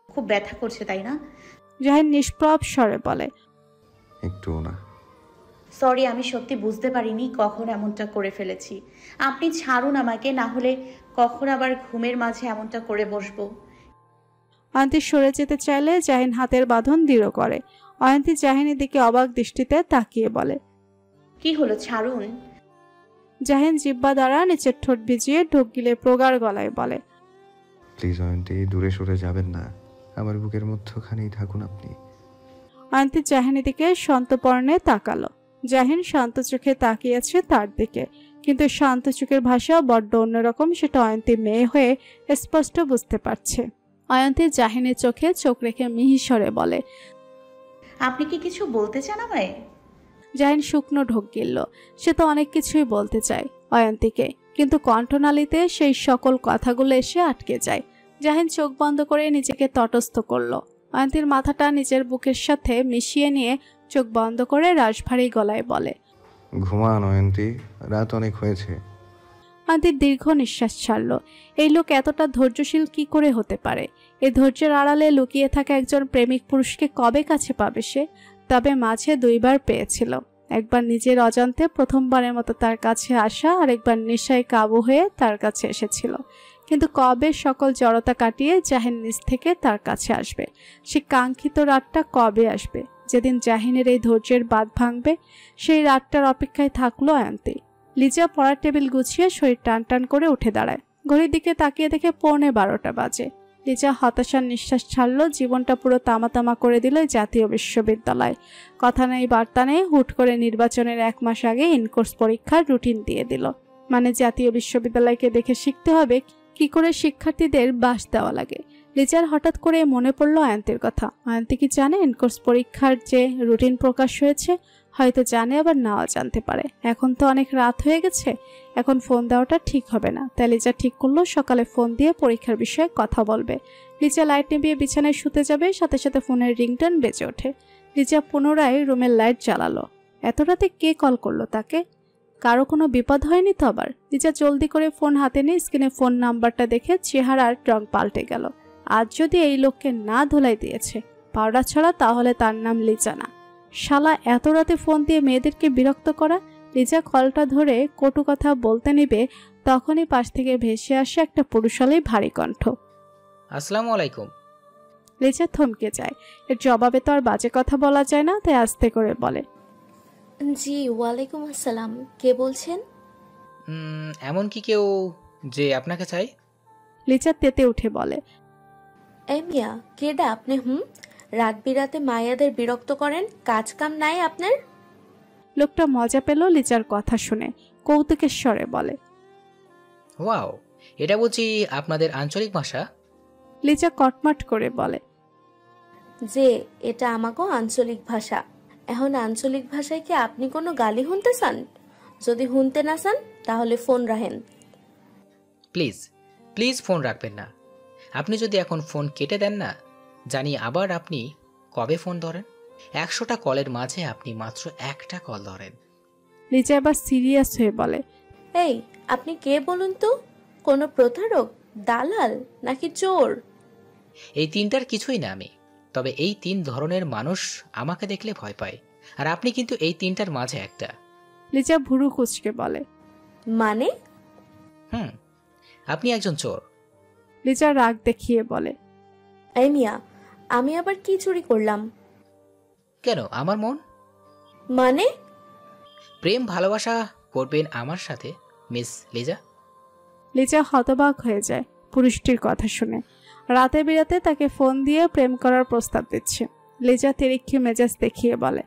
খুব ব্যথা করছে তাই না? জাহিন নিষ্প্রভ স্বরে বলে, একটুও না। সরি, আমি সত্যি বুঝতে পারিনি কখন এমনটা করে ফেলেছি। আপনি ছাড়ুন আমাকে, না হলে কখন আবার ঘুমের মাঝে এমনটা করে বসবো। অয়ন্তী সরে যেতে চাইলে জাহিন হাতের বাঁধন দৃঢ় করে। অয়ন্তী জাহিনের দিকে অবাক দৃষ্টিতে তাকিয়ে বলে, কি হলো, ছাড়ুন। জাহিন জিহ্বা দ্বারা নিচের ঠোঁট ভিজিয়ে ঢোক গিলে প্রগাঢ় গলায় বলে, প্লিজ অয়ন্তী, দূরে সরে যাবেন না। আমার বুকের মধ্যখানেই থাকুন আপনি। অয়ন্তী জাহিনের দিকে সন্তর্পণে তাকালো। জাহিন শান্ত চোখে তাকিয়েছে তার দিকে, কিন্তু শান্ত চোখের ভাষা বড্ড অন্যরকম, সেটা অয়ন্তী মেয়ে হয়ে স্পষ্ট বুঝতে পারছে। অয়ন্তী জাহিনের চোখে চোখ রেখে মিহিস্বরে বলে, আপনি কি কিছু বলতে চান আমায়? জাহিন শুকনো ঢোক গিলল। সে তো অনেক কিছুই বলতে চায় অয়ন্তীকে, কিন্তু কণ্ঠনালীতে সেই সকল কথাগুলো এসে আটকে যায়। জাহিন চোখ বন্ধ করে নিজেকে তটস্থ করলো। অয়ন্তীর মাথাটা নিজের বুকের সাথে মিশিয়ে নিয়ে চোখ বন্ধ করে রাশভারী গলায় বলে, ঘুমান অয়ন্তী, রাত অনেক হয়েছে। অয়ন্তী দীর্ঘ নিঃশ্বাস ছাড়ল। এই লোক এতটা ধৈর্যশীল কি করে হতে পারে? এই ধৈর্যের আড়ালে লুকিয়ে থাকা একজন প্রেমিক পুরুষকে কবে কাছে পাবে সে? তবে মাঝে দুইবার পেয়েছিল। একবার নিজের অজান্তে প্রথমবারের মতো তার কাছে আসা, আর একবার নেশায় কাবু হয়ে তার কাছে এসেছিল। কিন্তু কবে সকল জড়তা কাটিয়ে জাহিন নিজ থেকে তার কাছে আসবে? সে কাঙ্ক্ষিত রাতটা কবে আসবে, যেদিন জাহিনের এই ধৈর্যের বাঁধ ভাঙবে? সেই রাতটার অপেক্ষায় থাকলো অয়ন্তী। লিজা পড়ার টেবিল গুছিয়ে শরীর টান টান করে উঠে দাঁড়ায়। ঘড়ির দিকে তাকিয়ে দেখে 11:15 বাজে। লিজা হতাশার নিঃশ্বাস ছাড়ল। জীবনটা পুরো তামাতামা করে দিল জাতীয় বিশ্ববিদ্যালয়। কথা নেই বার্তা নেই, হুট করে নির্বাচনের 1 মাস আগে ইনকোর্স পরীক্ষার রুটিন দিয়ে দিল। মানে জাতীয় বিশ্ববিদ্যালয়কে দেখে শিখতে হবে কি করে শিক্ষার্থীদের বাস দেওয়া লাগে। লিজার হঠাৎ করে মনে পড়ল অয়ন্তীর কথা। অয়ন্তী কি জানে ইনকোর্স পরীক্ষার যে রুটিন প্রকাশ হয়েছে? হয়তো জানে, আবার নাও জানতে পারে। এখন তো অনেক রাত হয়ে গেছে, এখন ফোন দেওয়াটা ঠিক হবে না। তাই লিজা ঠিক করলো সকালে ফোন দিয়ে পরীক্ষার বিষয়ে কথা বলবে। লিজা লাইট নিভিয়ে বিছানায় শুতে যাবে, সাথে সাথে ফোনের রিংটোন বেজে ওঠে। লিজা পুনরায় রুমের লাইট জ্বালালো। এত রাতে কে কল করলো তাকে? কারো কোনো বিপদ হয়নি তো আবার? লিজা জলদি করে ফোন হাতে নিয়ে স্ক্রিনে ফোন নাম্বারটা দেখে চেহারার রং পাল্টে গেল। আজ যদি এই লোককে না ধোলাই দিয়েছে পাউডার ছড়া, তাহলে তার নাম লিজা না। শালা এত রাতে ফোন দিয়ে মেয়েদেরকে বিরক্ত করা। লিজা কলটা ধরে কটু কথা বলতে নিবে, তখনই পাশ থেকে ভেসে আসে একটা পুরুষালী ভারী কণ্ঠ। আসসালামু আলাইকুম। লিজা থমকে যায়। এর জবাবে তো আর বাজে কথা বলা যায় না, তাই আস্তে করে বলে, জি ওয়ালাইকুম আসসালাম, কে বলছেন? এমন কি কেউ যে আপনাকে চাই? লিজা তেতে উঠে বলে, এই মিয়া, কেডা আপনি? রাত বিরাতে মায়াদের বিরক্ত করেন, কাজ কাম নাই আপনার? লোকটা মজা পেল লিজার কথা শুনে, কৌতুকের স্বরে বলে, ওয়াও, এটা বুঝি আপনাদের আঞ্চলিক ভাষা? লিজা কটমট করে বলে, যে এটা আমাকেও আঞ্চলিক ভাষা। এখন আঞ্চলিক ভাষায় কি আপনি কোনো গালি শুনতে চান? যদি শুনতে না চান তাহলে ফোন রাখেন। প্লিজ প্লিজ ফোন রাখবেন না। আপনি যদি এখন ফোন কেটে দেন না, জানি আবার আপনি কবে ফোন ধরেন। 100টা কলের মাঝে আপনি মাত্র একটা কল ধরেন। লিজা এবার সিরিয়াস হয়ে বলে, এই আপনি কে বলুন তো? কোনো প্রতারক, দালাল নাকি চোর? এই তিনটার কিছুই না আমি। তবে এই 3 ধরনের মানুষ আমাকে দেখলে ভয় পায়, আর আপনি কিন্তু এই তিনটার মাঝে একটা। লিজা ভুরু কুচকে বলে, মানে? আপনি একজন চোর। লিজা রাগ দেখিয়ে বলে, এই মিয়া, আমি আবার কি চুরি করলাম? কেন? আমার মন। মানে? প্রেম ভালোবাসা করবেন আমার সাথে মিস লিজা? লিজা হতবাক হয়ে যায় পুরুষটির কথা শুনে। রাতে বিরাতে তাকে ফোন দিয়ে প্রেম করার প্রস্তাব দিচ্ছে। লিজা তিরিক্ষি মেজাজ দেখিয়ে বলে,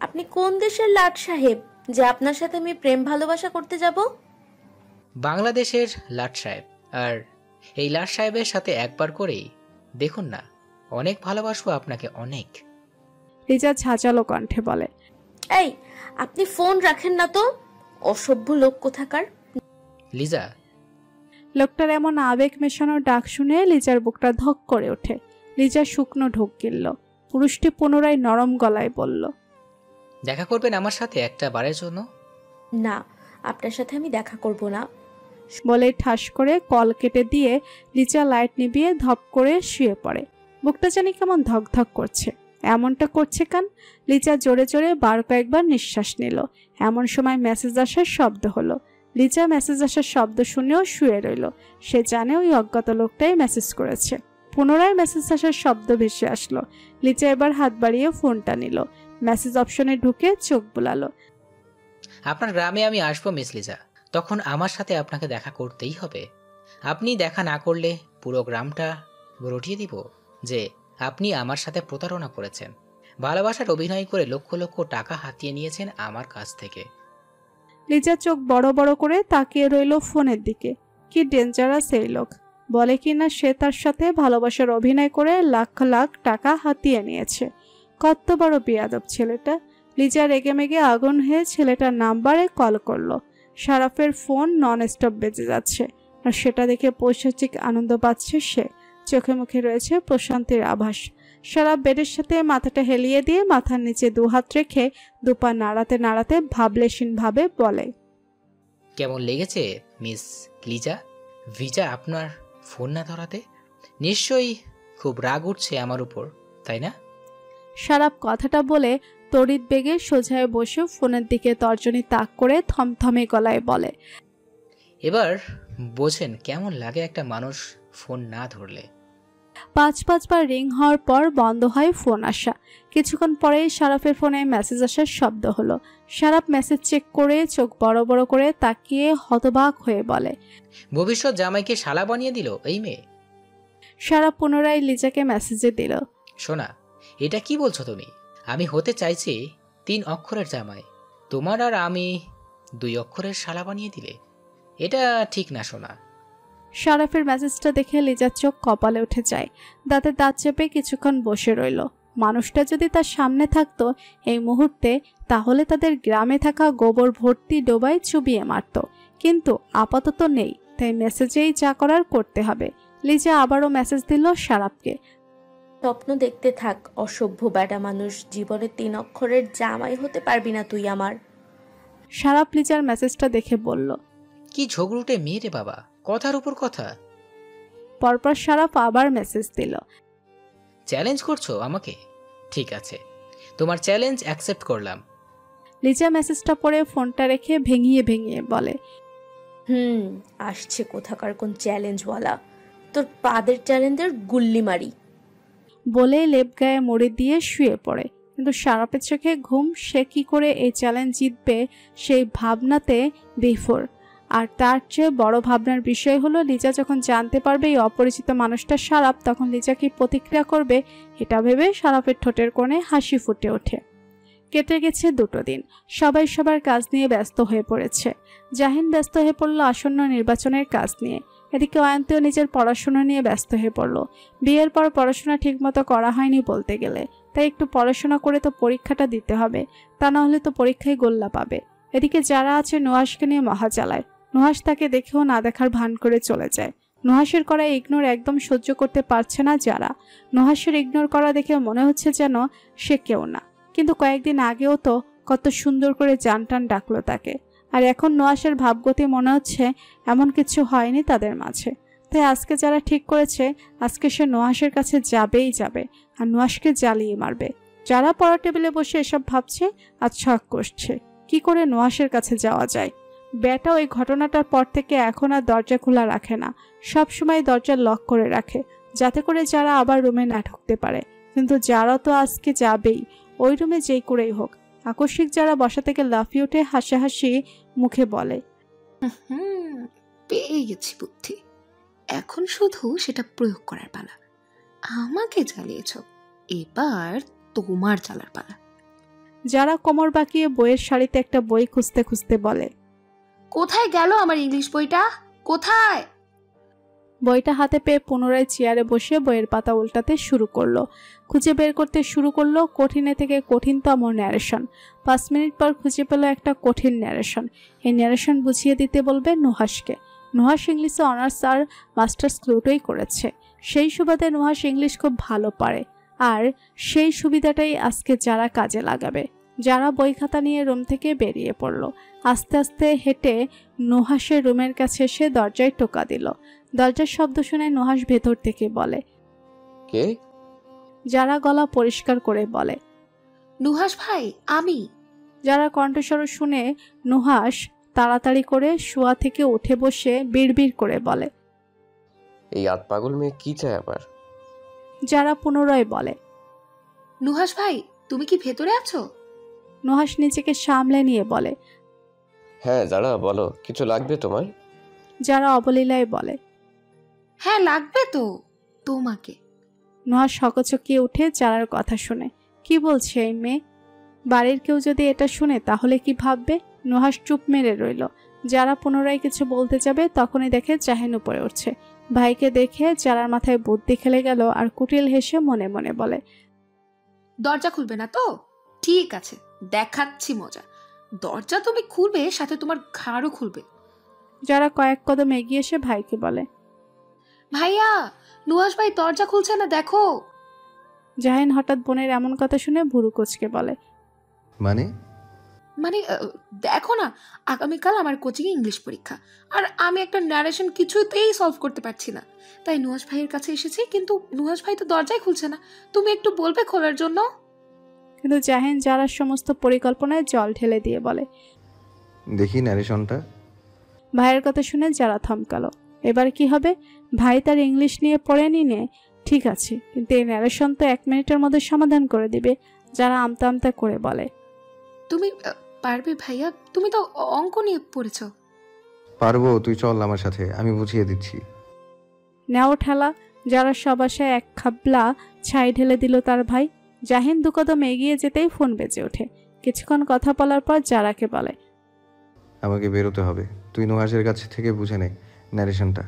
আপনি কোন দেশের লাট সাহেব যে আপনার সাথে আমি প্রেম ভালোবাসা করতে যাব? বাংলাদেশের লাট সাহেব। আর এই লাট সাহেবের সাথে একবার করেই দেখুন না, অনেক ভালোবাসবো আপনাকে, অনেক। লিজা ঝাঁঝালো কণ্ঠে বলে, এই আপনি ফোন রাখেন না তো, অসভ্য লোক কোথাকার। লিজা। লোকটার এমন আবেগ মেশানো ডাক শুনে লিজার বুকটা ধক করে ওঠে। লিজা শুকনো ঢোক গিলল। পুরুষটি পুনরায় নরম গলায় বলল, দেখা করবেন আমার সাথে একটা বারের জন্য? না, আপনার সাথে আমি দেখা করব না। বলে ঠাস করে কল কেটে দিয়ে লিজা লাইট নিভিয়ে ধপ করে শুয়ে পড়ে। বুকটা জানি কেমন ধকধক করছে। এমনটা করছে কেন? লিজা জোরে জোরে বার কয়েকবার নিঃশ্বাস নিল। এমন সময় মেসেজ আসার শব্দ হলো। লিজা মেসেজ আসার শব্দ শুনেও শুয়ে রইল। সে জানে ওই অজ্ঞাত লোকটাই মেসেজ করেছে। পুনরায় মেসেজ আসার শব্দ ভেসে আসলো। লিজা এবার হাত বাড়িয়ে ফোনটা নিল। মেসেজ অপশনে ঢুকে চোখ বুলালো। আপনার গ্রামে আমি আসবো মিস লিজা, তখন আমার সাথে আপনাকে দেখা করতেই হবে। আপনি দেখা না করলে পুরো গ্রামটা রটিয়ে দিব যে আপনি আমার সাথে প্রতারণা করেছেন, ভালোবাসার অভিনয় করে লক্ষ লক্ষ টাকা হাতিয়ে নিয়েছেন আমার কাছ থেকে। লিজা চোখ বড় বড় করে তাকিয়ে রইল ফোনের দিকে। কি ডেঞ্জারাস এই লোক! বলে কিনা সে তার সাথে ভালোবাসার অভিনয় করে লাখ লাখ টাকা হাতিয়ে নিয়েছে। কত বড় বেয়াদব ছেলেটা! লিজা রেগে মেগে আগুন হয়ে ছেলেটার নাম্বারে কল করলো। শারাফের ফোন নন স্টপ বেজে যাচ্ছে, আর সেটা দেখে পৈশাচিক আনন্দ পাচ্ছে সে। চোখে মুখে রয়েছে প্রশান্তির আভাস। শারাফ বেডের সাথে মাথাটা হেলিয়ে দিয়ে মাথার নিচে দুহাত রেখে দুপা নাড়াতে নাড়াতে ভাবলেশীন ভাবে বলে, কেমন লেগেছে মিস লিজা ভিজা আপনার ফোন না ধরাতে? নিশ্চয়ই খুব রাগ উঠছে আমার উপর, তাই না? শারাফ কথাটা বলে তড়িৎ বেগে সোজায় বসে ফোনের দিকে তর্জনী তাক করে থমথমে গলায় বলে, এবার বোঝেন কেমন লাগে একটা মানুষ ফোন না ধরলে। 5-5 রিং হওয়ার পর বন্ধ হয় ফোন আসা। কিছুক্ষণ পরেই শারাফের ফোনে মেসেজ আসার শব্দ হলো। শারাফ মেসেজ চেক করে চোখ বড় বড় করে তাকিয়ে হতবাক হয়ে বলে, ভবিষ্যৎ জামাইকে শালা বানিয়ে দিল এই মেয়ে। শারাফ পুনরায় লিজাকে মেসেজে দিল, শোনা, এটা কি বলছো তুমি? আমি হতে চাইছি 3 অক্ষরের জামাই, তোমার আর আমি 2 অক্ষরের শালা বানিয়ে দিলে? এটা ঠিক না শোনা। শারাফের মেসেজটা দেখে লিজার চোখ কপালে উঠে যায়। দাঁতে দাঁত চেপে কিছুক্ষণ বসে রইল। মানুষটা যদি তার সামনে থাকতো এই মুহূর্তে, তাহলে তাদের গ্রামে থাকা গোবর ভর্তি ডোবায় চুবিয়ে মারত। কিন্তু আপাতত নেই, তাই মেসেজেই যা করার করতে হবে। লিজা আবারও মেসেজ দিল শারাফকে, স্বপ্ন দেখতে থাক অসভ্য বেটা মানুষ, জীবনে 3 অক্ষরের জামাই হতে পারবি না তুই আমার। শারাফ লিজার মেসেজটা দেখে বলল, কি ঝগড়ুটে মেয়ে রে বাবা, কথার উপর কথা। পরপর শারাফ আবার মেসেজ দিল, চ্যালেঞ্জ করছো আমাকে? ঠিক আছে, তোমার চ্যালেঞ্জ অ্যাকসেপ্ট করলাম। লিজা মেসেজটা পড়ে ফোনটা রেখে ভেঙিয়ে ভেঙিয়ে বলে, আসছে কোথাকার কোন চ্যালেঞ্জ বলা, তোর পাদের চ্যালেঞ্জের গুল্লি মারি। বলে লেপ গায়ে মুড়ি দিয়ে শুয়ে পড়ে। কিন্তু শারাফের চোখে ঘুম। সে কি করে এই চ্যালেঞ্জ জিতবে সেই ভাবনাতে বিফোর। আর তার চেয়ে বড় ভাবনার বিষয় হলো, লিজা যখন জানতে পারবে এই অপরিচিত মানুষটা শারাফ, তখন লিজা কি প্রতিক্রিয়া করবে, এটা ভেবে শারাফের ঠোঁটের কোণে হাসি ফুটে ওঠে। কেটে গেছে 2 দিন। সবাই সবার কাজ নিয়ে ব্যস্ত হয়ে পড়েছে। জাহিন ব্যস্ত হয়ে পড়ল আসন্ন নির্বাচনের কাজ নিয়ে। এদিকে অয়ন্তীও নিজের পড়াশোনা নিয়ে ব্যস্ত হয়ে পড়ল। বিয়ের পর পড়াশোনা ঠিকমতো করা হয়নি বলতে গেলে, তাই একটু পড়াশোনা করে তো পরীক্ষাটা দিতে হবে, তা না হলে তো পরীক্ষায় গোল্লা পাবে। এদিকে যারা আছে নুহাসকে নিয়ে মহা চালায়। নুহাস তাকে দেখেও না দেখার ভান করে চলে যায়। নুহাসের করা ইগনোর একদম সহ্য করতে পারছে না যারা। নুহাসের ইগনোর করা দেখে মনে হচ্ছে যেন সে কেউ না, কিন্তু কয়েকদিন আগেও তো কত সুন্দর করে জান টান ডাকলো তাকে। আর এখন নুহাসের ভাবগতি মনে হচ্ছে এমন কিছু হয়নি তাদের মাঝে। তাই আজকে যারা ঠিক করেছে, আজকে সে নুহাসের কাছে যাবেই যাবে, আর নুহাসকে জ্বালিয়ে মারবে। যারা পড়া টেবিলে বসে এসব ভাবছে আর ছক কষছে কি করে নুহাসের কাছে যাওয়া যায়। বেটা ওই ঘটনাটার পর থেকে এখন আর দরজা খোলা রাখে না, সব সময় দরজা লক করে রাখে, যাতে করে যারা আবার রুমে না ঢুকতে পারে। কিন্তু যারা তো আজকে যাবেই, ওই রুমে যেই করেই হোক। আকস্মিক যারা বসা থেকে লাফিয়ে উঠে হাসাহাসি মুখে বলে, পেয়ে গেছি বুদ্ধি, এখন শুধু সেটা প্রয়োগ করার পালা। আমাকে জ্বালিয়েছ, এবার তোমার জ্বালার পালা। যারা কোমর বাঁকিয়ে বইয়ের শাড়িতে একটা বই খুঁজতে খুঁজতে বলে, কোথায় গেল আমার ইংলিশ বইটা, কোথায়? বইটা হাতে পেয়ে পুনরায় চেয়ারে বসে বইয়ের পাতা উল্টাতে শুরু করলো। খুঁজে বের করতে শুরু করলো কঠিনে থেকে কঠিনতম ন্যারেশন। 5 মিনিট পর খুঁজে পেল একটা কঠিন ন্যারেশন। এই ন্যারেশন বুঝিয়ে দিতে বলবে নুহাসকে। নুহাস ইংলিশে অনার্স আর মাস্টার্স দুটোই করেছে। সেই সুবাদে নুহাস ইংলিশ খুব ভালো পারে, আর সেই সুবিধাটাই আজকে যারা কাজে লাগাবে। যারা বই খাতা নিয়ে রুম থেকে বেরিয়ে পড়ল। আস্তে আস্তে হেঁটে নুহাসের রুমের কাছে এসে দরজায় টোকা দিল। দরজার শব্দ শুনে নুহাস ভেতর থেকে বলে, কে? যারা গলা পরিষ্কার করে বলে। নুহাস ভাই, আমি। যারা কণ্ঠস্বর শুনে নুহাস তাড়াতাড়ি করে শোয়া থেকে উঠে বসে বিড়বিড় করে বলে। এই পাগল মেয়ে কি চায় আবার? যারা পুনরায় বলে। নুহাস ভাই, তুমি কি ভেতরে আছো? নুহাস নিজেকে সামলে নিয়ে বলে। হ্যাঁ যারা, বলো, কিছু লাগবে তোমার? যারা অবলীলায় বলে। হ্যাঁ লাগবে তো, তোমাকে। নুহাস হকচকিয়ে উঠে যারার কথা শুনে। কি বলছে এই মেয়ে? বাড়ির কেউ যদি এটা শুনে তাহলে কি ভাববে? নুহাস চুপ মেরে রইল। যারা পুনরায় কিছু বলতে যাবে তখনই দেখে জাহিন উপরে উঠছে। ভাইকে দেখে যারার মাথায় বুদ্ধি খেলে গেল আর কুটিল হেসে মনে মনে বলে, দরজা খুলবে না তো? ঠিক আছে, দেখাচ্ছি মজা। দরজা তুমি খুলবে, সাথে তোমার ঘাড়ও খুলবে। যারা কয়েক কদম এগিয়ে এসে ভাইকে বলে, ভাইয়া, নুহাস ভাই দরজা খুলছে না, দেখো। জাহিন হঠাৎ বোনের এমন কথা শুনে ভুরু কুঁচকে বলে, মানে? মানে দেখো না, আগামীকাল আমার কোচিং ইংলিশ পরীক্ষা, আর আমি একটা ন্যারেশন কিছুতেই সলভ করতে পারছি না। তাই নুহাস ভাইয়ের কাছে এসেছি, কিন্তু নুহাস ভাই তো দরজাই খুলছে না। তুমি একটু বলবে খোলার জন্য? কিন্তু জাহিন যারার সমস্ত পরিকল্পনায় জল ঢেলে দিয়ে বলে, দেখি ন্যারেশনটা। ভাইয়ের কথা শুনে যারা থমকালো। এবার কি হবে? ভাই তার ইংলিশ নিয়ে পড়ে নিয়ে ঠিক আছে, কিন্তু এই ন্যারেশন তো 1 মিনিটের মধ্যে সমাধান করে দিবে। যারা আমতা আমতা করে বলে, তুমি পারবে ভাইয়া, তুমি তো অঙ্ক নিয়ে পড়েছ। পারবো, তুই চল আমার সাথে, আমি বুঝিয়ে দিচ্ছি। নেও ঠেলা। যারা সবাসায় এক খাবলা ছাই ঢেলে দিল তার ভাই। জাহিন 2 কদম এগিয়ে যেতেই ফোন বেজে ওঠে। কিছুক্ষণ কথা বলার পর যারাকে বলে, আমাকে বেরোতে হবে, তুই নুহাসের কাছ থেকে বুঝে নে ন্যারেশনটা।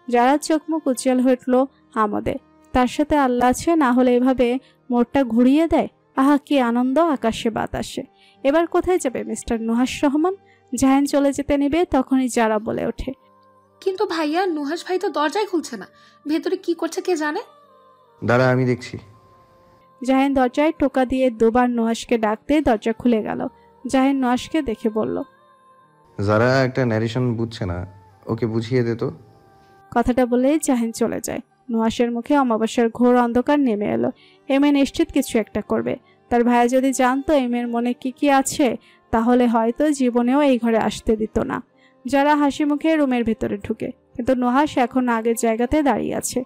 যারা চোখ মুখ উজ্জ্বল হয়ে উঠল আমোদে। তার সাথে আল্লাহ আছে, না হলে এভাবে মোড়টা ঘুরিয়ে দেয়। আহা কি আনন্দ আকাশে বাতাসে। এবার কোথায় যাবে মিস্টার নুহাস রহমান? জাহিন চলে যেতে নেবে তখনই যারা বলে ওঠে, কিন্তু ভাইয়া, নুহাস ভাই তো দরজাই খুলছে না, ভেতরে কি করছে কে জানে। দাঁড়া, আমি দেখছি। জাহিন দরজায় টোকা দিয়ে 2 বার নুহাসকে ডাকতে দরজা খুলে গেল। জাহিন নুহাসকে দেখে বলল, যারা একটা ন্যারেশন বুঝছে না, ওকে বুঝিয়ে দে তো। কথাটা বলেই জাহিন চলে যায়। নুহাসের মুখে অমাবস্যার ঘোর অন্ধকার নেমে এলো। এমএ নিশ্চিত কিছু একটা করবে। তার ভাইয়া যদি জানতো এমের মনে কি কি আছে, তাহলে হয়তো জীবনেও এই ঘরে আসতে দিত না। যারা হাসি মুখে রুমের ভেতরে ঢুকে, কিন্তু নুহাস এখন আগের জায়গাতে দাঁড়িয়ে আছে।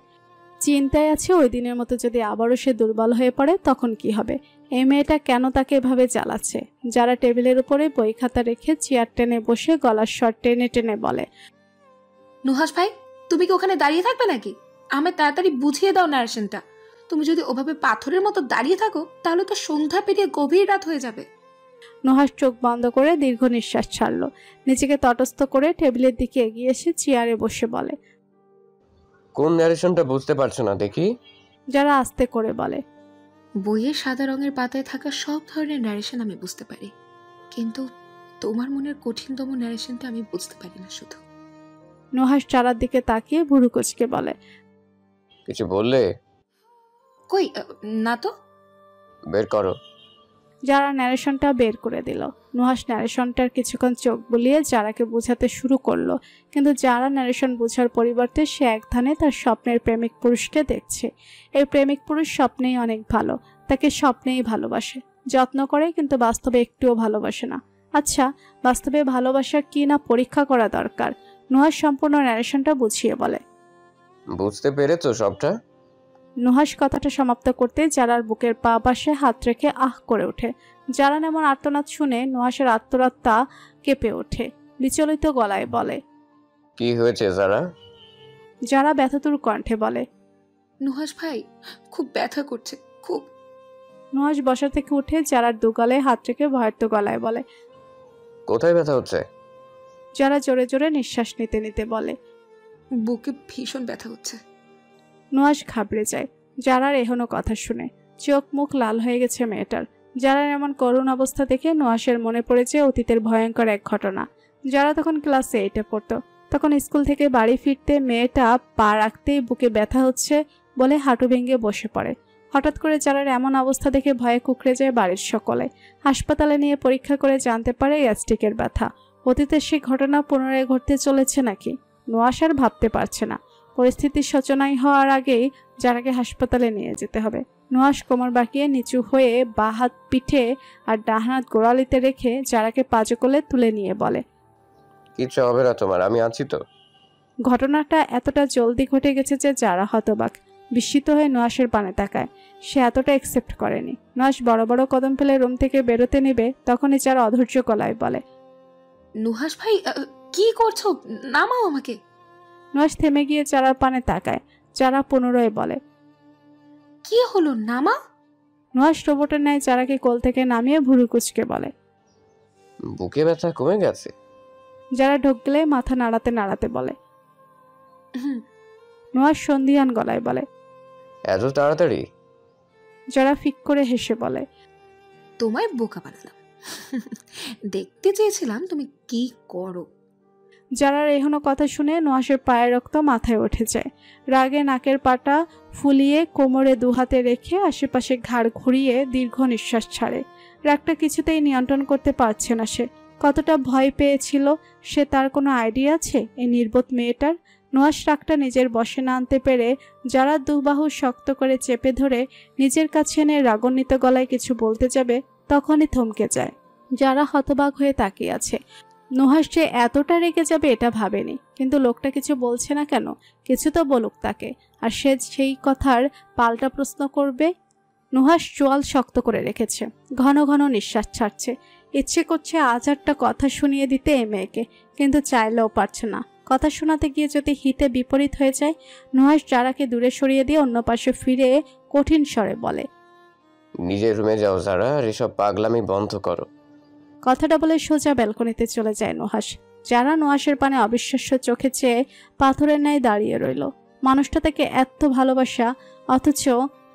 চিন্তায় আছে ওই দিনের মতো যদি আবারও সে দুর্বল হয়ে পড়ে তখন কি হবে। এই মেয়েটা কেন তাকে এভাবে জ্বালাচ্ছে? যারা টেবিলের উপরে বই খাতা রেখে চেয়ার টেনে বসে গলার স্বর টেনে টেনে বলে, নুহাস ভাই, তুমি কি ওখানে দাঁড়িয়ে থাকবে নাকি? আমায় তাড়াতাড়ি বুঝিয়ে দাও ন্যারেশনটা। তুমি যদি ওভাবে পাথরের মতো দাঁড়িয়ে থাকো তাহলে তো সন্ধ্যা পেরিয়ে গভীর রাত হয়ে যাবে। নুহাস চোখ বন্ধ করে দীর্ঘ নিঃশ্বাস ছাড়ল। নিজেকে তটস্থ করে টেবিলের দিকে এগিয়ে এসে চেয়ারে বসে বলে, কোন ন্যারেশনটা বুঝতে পারছো না দেখি? যারা আস্তে করে বলে, বইয়ের সাদা রঙের পাতায় থাকা সব ধরনের ন্যারেশন আমি বুঝতে পারি, কিন্তু তোমার মনের কঠিনতম ন্যারেশনটা আমি বুঝতে পারি না শুধু। নুহাস চারার দিকে তাকিয়ে ভুরু কুঁচকে বলে, কিছু বললে? কই না তো। বের করো। যারা ন্যারেশনটা বের করে দিল। নুহাস ন্যারেশনটার কিছুক্ষণ চোখ বুলিয়ে যারাকে বোঝাতে শুরু করলো, কিন্তু যারা ন্যারেশন বোঝার পরিবর্তে সে এক ধ্যানে তার স্বপ্নের প্রেমিক পুরুষকে দেখছে। এই প্রেমিক পুরুষ স্বপ্নেই অনেক ভালো, তাকে স্বপ্নেই ভালোবাসে, যত্ন করে, কিন্তু বাস্তবে একটুও ভালোবাসে না। আচ্ছা, বাস্তবে ভালোবাসা কি না পরীক্ষা করা দরকার। নুহাস সম্পূর্ণ ন্যারেশনটা বুঝিয়ে বলে, বুঝতে পেরেছো সবটা? নুহাস কথাটা সমাপ্ত করতে যারার বুকের পা পাশে হাত রেখে আহ করে ওঠে। যারা এমন আর্তনাদ শুনে নুহাসের আত্মরাত্মা কেঁপে ওঠে। বিচলিত গলায় বলে, কি হয়েছে যারা? যারা ব্যথাতুর কণ্ঠে বলে, নুহাস ভাই, খুব ব্যথা করছে, খুব। নুহাস বসা থেকে উঠে যারার 2 গালে হাত রেখে ভয়ার্ত গলায় বলে, কোথায় ব্যথা হচ্ছে? যারা জোরে জোরে নিঃশ্বাস নিতে নিতে বলে, বুকে ভীষণ ব্যথা হচ্ছে। নুহাস ঘাবড়ে যায় যারার এহনো কথা শুনে। চোখ মুখ লাল হয়ে গেছে মেয়েটার। যারার এমন করুণ অবস্থা দেখে নুহাসের মনে পড়েছে অতীতের ভয়ঙ্কর এক ঘটনা। যারা তখন ক্লাস 8-এ পড়তো। তখন স্কুল থেকে বাড়ি ফিরতে মেয়েটা পা রাখতেই বুকে ব্যথা হচ্ছে বলে হাঁটু ভেঙে বসে পড়ে। হঠাৎ করে যারার এমন অবস্থা দেখে ভয়ে কুঁকড়ে যায় বাড়ির সকলে। হাসপাতালে নিয়ে পরীক্ষা করে জানতে পারে গ্যাস্ট্রিকের ব্যথা। অতীতের সেই ঘটনা পুনরায় ঘটতে চলেছে নাকি? নুহাস আর ভাবতে পারছে না। পরিস্থিতির সূচনায় হওয়ার আগেই যারাকে হাসপাতালে নিয়ে যেতে হবে। নুহাশ কোমর বাঁকিয়ে নিচু হয়ে বাঁ হাত পিঠে আর ডান হাত গোড়ালিতে রেখে যারাকে পাজো কোলে তুলে নিয়ে বলে, কিচ্ছু হবে না তোমার, আমি আছি তো। ঘটনাটা এতটা জলদি ঘটে গেছে যে যারা হতবাক, বিস্মিত হয়ে নুহাশের পানে তাকায়। সে এতটা একসেপ্ট করেনি। নুহাশ বড় বড় কদম ফেলে রুম থেকে বেরোতে নেবে, তখনই যারা অধৈর্য গলায় বলে, নুহাস ভাই কি করছো? নামাও আমাকে। নুহাশ থেমে গিয়ে যারার পানে তাকায়। যারা পুনরায় বলে, কি হলো, নামা। নুহাশ রোবটের ন্যায় যারাকে কোল থেকে নামিয়ে ভুরু কুচকে বলে, বুকে ব্যথা কমে গেছে? যারা ঢোক গেলে মাথা নাড়াতে নাড়াতে বলে। নুহাশ সন্ধিহান গলায় বলে, এত তাড়াতাড়ি? যারা ফিক করে হেসে বলে, তোমায় বোকা বানালাম। দেখতে চেয়েছিলাম তুমি কি করো। যারার এখনো কথা শুনে নুহাশের পায়ের রক্ত মাথায় উঠে যায়। রাগে নাকের পাটা ফুলিয়ে কোমরে দুহাতে রেখে আশেপাশে ঘাড় ঘুরিয়ে দীর্ঘ নিঃশ্বাস ছাড়ে। রাগটা কিছুতেই নিয়ন্ত্রণ করতে পারছে না সে। কতটা ভয় পেয়েছিল সে, তার কোনো আইডিয়া আছে এই নির্বোধ মেয়েটার? নুহাশ রাগটা নিজের বশে না আনতে পেরে যারা দুবাহু শক্ত করে চেপে ধরে নিজের কাছে এনে রাগান্বিত গলায় কিছু বলতে যাবে, তখনই থমকে যায়। যারা হতবাক হয়ে তাকিয়ে আছে। নুহাশ যে এতটা রেগে যাবে এটা ভাবেনি, কিন্তু লোকটা কিছু বলছে না কেন? কিছু তো বলুক তাকে, আর সে সেই কথার পাল্টা প্রশ্ন করবে। নুহাশ চোয়াল শক্ত করে রেখেছে, ঘন ঘন নিঃশ্বাস ছাড়ছে। ইচ্ছে করছে আজ একটা কথা শুনিয়ে দিতে এই মেয়েকে, কিন্তু চাইলেও পারছে না। কথা শোনাতে গিয়ে যদি হিতে বিপরীত হয়ে যায়। নুহাশ যারাকে দূরে সরিয়ে দিয়ে অন্য পাশে ফিরে কঠিন স্বরে বলে, নিজের রুমে যাও যারা, আর এসব পাগলামি বন্ধ করো। কথাটা বলে সোজা ব্যালকনিতে চলে যায় নুহাশ। যারা নুহাশের পানে অবিশ্বাস্য চোখে চেয়ে পাথরের ন্যায় দাঁড়িয়ে রইল। মানুষটা তাকে এত ভালোবাসা, অথচ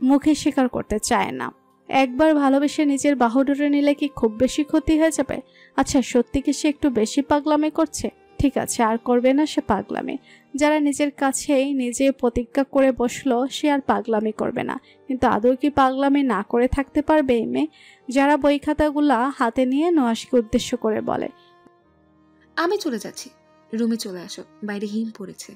মুখে স্বীকার করতে চায় না। একবার ভালোবেসে নিজের বাহুডোরে নিলে কি খুব বেশি ক্ষতি হয়ে যাবে? আচ্ছা, সত্যি কি সে একটু বেশি পাগলামি করছে? ঠিক আছে, আর করবে না সে পাগলামি। যারা নিজের কাছেই নিজে প্রতিজ্ঞা করে বসলো সে আর পাগলামি করবে না, কিন্তু আদৌ কি পাগলামি না করে থাকতে পারবে এই মেয়ে? যারা বই খাতাগুলা হাতে নিয়ে নুহাশকে উদ্দেশ্য করে বলে, আমি চলে যাচ্ছি, রুমে চলে আসো, বাইরে হিম পড়েছে।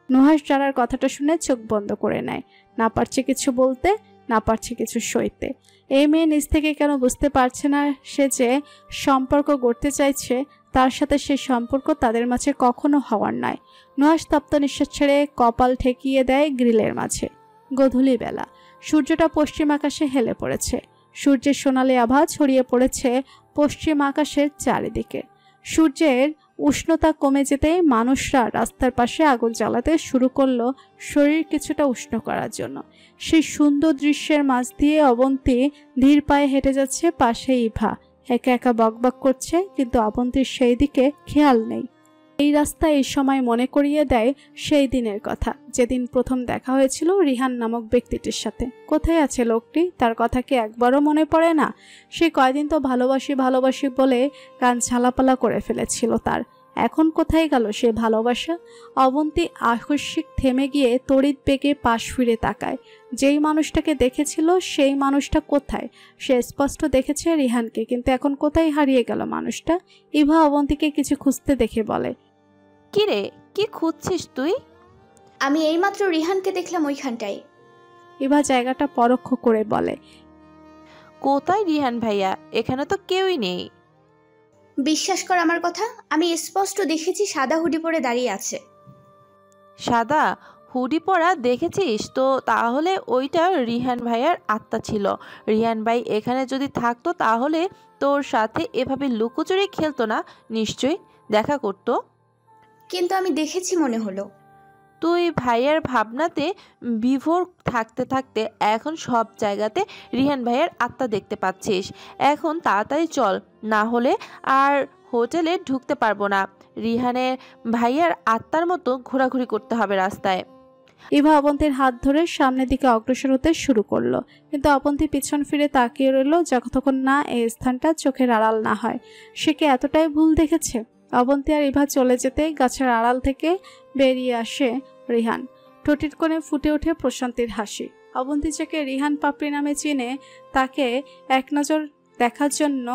নুহাশ যারার কথাটা শুনে চোখ বন্ধ করে নেয়। না পারছে কিছু বলতে, না পারছে কিছু সইতে। এই মেয়ে নিজ থেকে কেন বুঝতে পারছে না সে যে সম্পর্ক গড়তে চাইছে, তার সাথে সেই সম্পর্ক তাদের মাঝে কখনো হওয়ার নয়। নুহাশ তপ্ত নিঃশ্বাস ছেড়ে কপাল ঠেকিয়ে দেয় গ্রিলের মাঝে। গোধূলি বেলা, সূর্যটা পশ্চিম আকাশে হেলে পড়েছে। সূর্যের সোনালি আভা ছড়িয়ে পড়েছে পশ্চিম আকাশের চারিদিকে। সূর্যের উষ্ণতা কমে যেতে মানুষরা রাস্তার পাশে আগুন জ্বালাতে শুরু করলো শরীর কিছুটা উষ্ণ করার জন্য। সেই সুন্দর দৃশ্যের মাঝ দিয়ে অবন্তী ধীর পায়ে হেঁটে যাচ্ছে, পাশে ইভা একা একা বকবক করছে, কিন্তু অবন্তীর সেই দিকে খেয়াল নেই। এই রাস্তা এই সময় মনে করিয়ে দেয় সেই দিনের কথা, যেদিন প্রথম দেখা হয়েছিল রিহান নামক ব্যক্তিটির সাথে। কোথায় আছে লোকটি? তার কথা কি একবারও মনে পড়ে না? সে কয়দিন তো ভালোবাসি ভালোবাসি বলে কান ঝালাপালা করে ফেলেছিল তার। এখন কোথায় গেল সে ভালোবাসা? অবন্তী আকস্মিক থেমে গিয়ে তড়িৎ বেগে পাশ ফিরে তাকায়। যেই মানুষটাকে দেখেছিল সেই মানুষটা কোথায়? সে স্পষ্ট দেখেছে রিহানকে, কিন্তু এখন কোথায় হারিয়ে গেল মানুষটা? ইভা অবন্তীকে কিছু খুঁজতে দেখে বলে, কি রে, কি খুঁজছিস তুই? আমি এইমাত্র রিহানকে দেখলাম ওইখানটায়। ইভা জায়গাটা পরোক্ষ করে বলে, কোথায় রিহান ভাইয়া? এখানে তো কেউই নেই। বিশ্বাস কর আমার কথা, আমি স্পষ্ট দেখেছি সাদা হুডি পরে দাঁড়িয়ে আছে। সাদা হুডি পরা দেখেছিস তো? তাহলে ওইটা রিহান ভাইয়ার আত্মা ছিল। রিহান ভাই এখানে যদি থাকতো তাহলে তোর সাথে এভাবে লুকোচুরি খেলতো না, নিশ্চয়ই দেখা করতো। কিন্তু আমি দেখেছি মনে হলো। তুই ভাইয়ার ভাবনাতে বিভোর থাকতে থাকতে এখন সব জায়গাতে রিহান ভাইয়ার আত্মা দেখতে পাচ্ছিস। এখন তাড়াতাড়ি চল, না হলে আর হোটেলে ঢুকতে পারবো না। রিহানের ভাইয়ার আত্মার মতো ঘোরাঘুরি করতে হবে রাস্তায়। ইভা অবন্তীর হাত ধরে সামনের দিকে অগ্রসর হতে শুরু করলো, কিন্তু অবন্তী পিছন ফিরে তাকিয়ে রইল যতক্ষণ না এই স্থানটা চোখের আড়াল না হয়। সে কি এতটাই ভুল দেখেছে? অবন্তী আর ইভা চলে যেতেই গাছের আড়াল থেকে বেরিয়ে আসে রিহান। ঠোঁটের কোণে ফুটে ওঠে প্রশান্তির হাসি। অবন্তী যাকে রিহান পাপড়ি নামে চিনে, তাকে এক নজর দেখার জন্য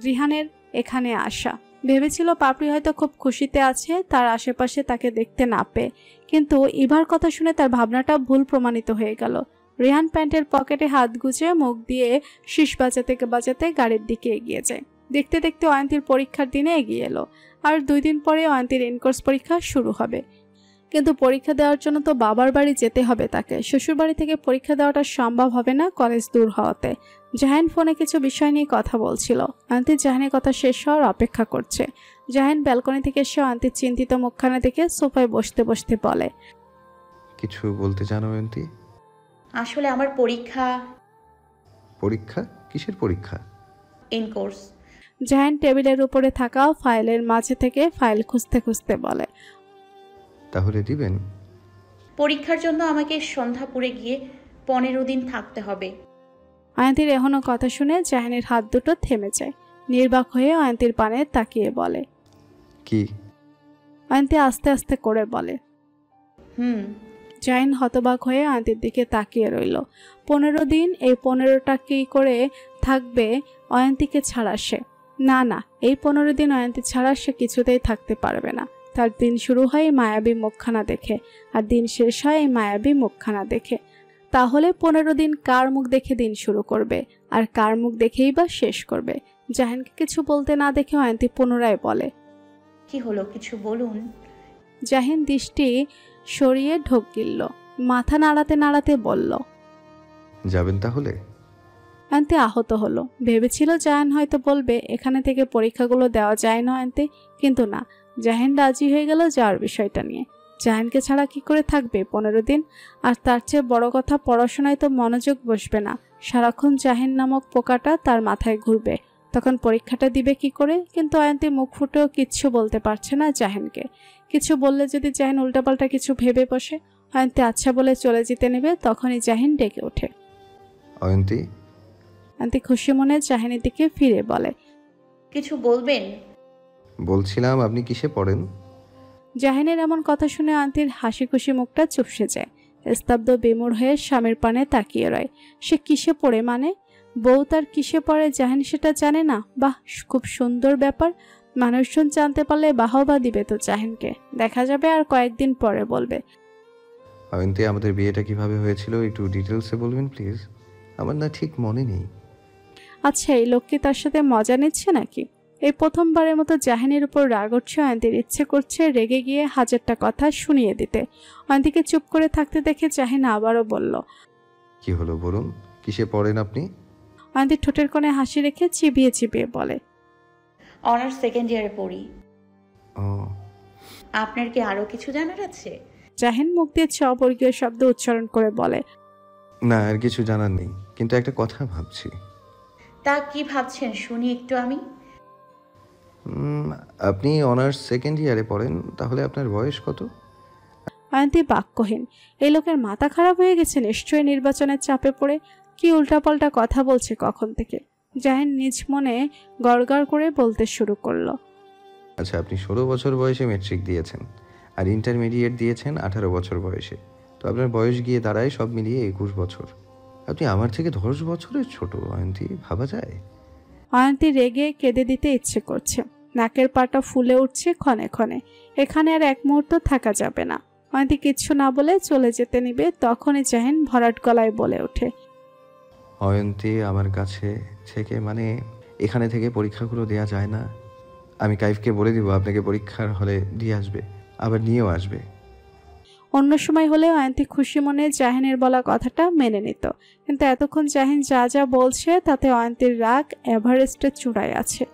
রিহানের এখানে আসা। ভেবেছিল পাপড়ি হয়তো খুব খুশিতে আছে তার আশেপাশে তাকে দেখতে না পেয়ে, কিন্তু ইভার কথা শুনে তার ভাবনাটা ভুল প্রমাণিত হয়ে গেল। রেহান প্যান্টের পকেটে হাত গুজে মুখ দিয়ে শীষ বাজাতে বাজাতে গাড়ির দিকে এগিয়ে যায়। দেখতে দেখতে অয়ন্তীর পরীক্ষার দিনে এগিয়ে এলো। আর 2 দিন পরে অয়ন্তীর ইনকোর্স পরীক্ষা শুরু হবে। কিন্তু পরীক্ষা দেওয়ার জন্য তো বাবার বাড়ি যেতে হবে তাকে। শ্বশুর বাড়ি থেকে পরীক্ষা দেওয়াটা সম্ভব হবে না কলেজ দূর হওয়াতে। জাহিন ফোনে কিছু বিষয় নিয়ে কথা বলছিল। অয়ন্তী জাহিনের কথা শেষ হওয়ার অপেক্ষা করছে। জাহিন ব্যালকনি থেকে এসে অয়ন্তীর চিন্তিত মুখখানা দেখে সোফায় বসতে বসতে বলে, কিছু বলতে চান অয়ন্তী? আসলে আমার পরীক্ষা। পরীক্ষা? কিসের পরীক্ষা? ইনকোর্স। জাহিন টেবিলের উপরে থাকা ফাইলের মাঝে থেকে ফাইল খুঁজতে খুঁজতে বলে, তাহলে দিবেন? পরীক্ষার জন্য আমাকে সন্ধ্যাপুরে গিয়ে 15 দিন থাকতে হবে। অয়ন্তীর এখনো কথা শুনে জাহিনের হাত দুটো থেমে যায়। নির্বাক হয়ে অয়ন্তীর পানে তাকিয়ে বলে, কি? অয়ন্তী আস্তে আস্তে করে বলে, জাহিন হতবাক হয়ে অয়ন্তীর দিকে তাকিয়ে রইল। 15 দিন, এই 15টা কি করে থাকবে অয়ন্তীকে ছাড়া সে? না না, এই 15 দিন অয়ন্তী ছাড়া সে কিছুতেই থাকতে পারবে না। তার দিন শুরু হয় মায়াবী মুখখানা দেখে, আর দিন শেষ হয় এই মায়াবী মুখখানা দেখে। তাহলে 15 দিন কার মুখ দেখে দিন শুরু করবে, আর কার মুখ দেখেই বা শেষ করবে? জাহিনকে কিছু বলতে না দেখে অয়ন্তী পুনরায় বলে, কি হলো, কিছু বলুন। জাহিন দৃষ্টি সরিয়ে ঢোক গিলল, মাথা নাড়াতে নাড়াতে বলল, যাবেন তাহলে? অয়ন্তী আহত হলো। ভেবেছিল জাহিন হয়তো বলবে এখানে থেকে পরীক্ষাগুলো দেওয়া যায় না অয়ন্তী, কিন্তু না, জাহিন রাজি হয়ে গেল যাওয়ার বিষয়টা নিয়ে। জাহিনকে ছাড়া কি করে থাকবে 15 দিন? আর তার চেয়ে বড় কথা, পড়াশোনায় তো মনোযোগ বসবে না। সারাক্ষণ জাহিন নামক পোকাটা তার মাথায় ঘুরবে। তখন পরীক্ষাটা দিবে কি করে? কিন্তু অয়ন্তী মুখ ফুটেও কিচ্ছু বলতে পারছে না জাহিনকে। কিছু বললে যদি জাহিন উল্টাপাল্টা কিছু ভেবে বসে, অয়ন্তী আচ্ছা বলে চলে যেতে নেবে, তখনই জাহিন ডেকে ওঠে। অয়ন্তী? অয়ন্তী খুশি মনে জাহিনের দিকে ফিরে বলে, কিছু বলবেন? বলছিলাম আপনি কিসে পড়েন? জাহিনের এমন কথা শুনে অয়ন্তীর হাসি খুশি মুখটা চুপসে যায়। স্তব্ধ বিমূঢ় হয়ে স্বামীর পানে তাকিয়ে রয়। সে কিসে পড়ে মানে? বউ তার কিসে পড়ে জাহিন সেটা জানে না? বাহ, খুব সুন্দর ব্যাপার। মানুষজন জানতে পারলে বাহবা দিবে তো জাহিনকে। দেখা যাবে আর কয়েকদিন পরে বলবে। অয়ন্তী, আমাদের বিয়েটা কিভাবে হয়েছিল একটু ডিটেলসে বলবেন প্লিজ? আমার না ঠিক মনে নেই। আচ্ছা, এই লোক কি তার সাথে মজা নিচ্ছে নাকি? এই প্রথমবারের মতো জাহিনের উপর রাগ উঠছে। অয়ন্তীর ইচ্ছে করছে রেগে গিয়ে 1000টা কথা শুনিয়ে দিতে। অয়ন্তীকে চুপ করে থাকতে দেখে জাহিন আবারও বলল, কি হলো বলুন, কিসে পড়েন আপনি? অয়ন্তী ঠোঁটের কোণে হাসি রেখে চিবিয়ে চিবিয়ে বলে, অনার্স 2nd ইয়ারে পড়ি। ও, আপনার কি আরো কিছু জানার আছে? জাহিন মুখ দিয়ে স্ববর্গীয় শব্দ উচ্চারণ করে বলে, না আর কিছু জানার নেই, কিন্তু একটা কথা ভাবছি। তা কি ভাবছেন শুনি একটু আমি। আপনি অনার্স 2nd ইয়ারে পড়েন, তাহলে আপনার বয়স কত? অয়ন্তী বাক্যহীন। এই লোকের মাথা খারাপ হয়ে গেছে নিশ্চয়ই নির্বাচনের চাপে পড়ে। কি উল্টাপাল্টা কথা বলছে কখন থেকে। জাহিন নিজ মনে গড়গড় করে বলতে শুরু করলো, আচ্ছা, আপনি 16 বছর বয়সে মেট্রিক দিয়েছেন আর ইন্টারমিডিয়েট দিয়েছেন 18 বছর বয়সে, তো আপনার বয়স গিয়ে দাঁড়ায় সব মিলিয়ে 21 বছর। আপনি আমার থেকে 10 বছরের ছোট। অয়ন্তী, ভাবা যায়? অয়ন্তী রেগে কেঁদে দিতে ইচ্ছে করছে। নাকের পাটা ফুলে উঠছে ক্ষণে ক্ষণে। এখানে আর এক মুহূর্ত থাকা যাবে না। অয়ন্তী কিচ্ছু না বলে চলে যেতে নিবে, তখনই জাহিন ভরাট গলায় বলে ওঠে, অয়ন্তী, আমার কাছে থেকে মানে এখানে থেকে পরীক্ষাগুলো দেওয়া যায় না। আমি কাইফকে বলে দিব আপনাকে পরীক্ষার হলে দিয়ে আসবে, আবার নিয়েও আসবে। অন্য সময় হলে অয়ন্তী খুশি মনে জাহিনের বলা কথাটা মেনে নিত, কিন্তু এতক্ষণ জাহিন যা যা বলছে তাতে অয়ন্তীর রাগ এভারেস্টের চূড়ায় আছে।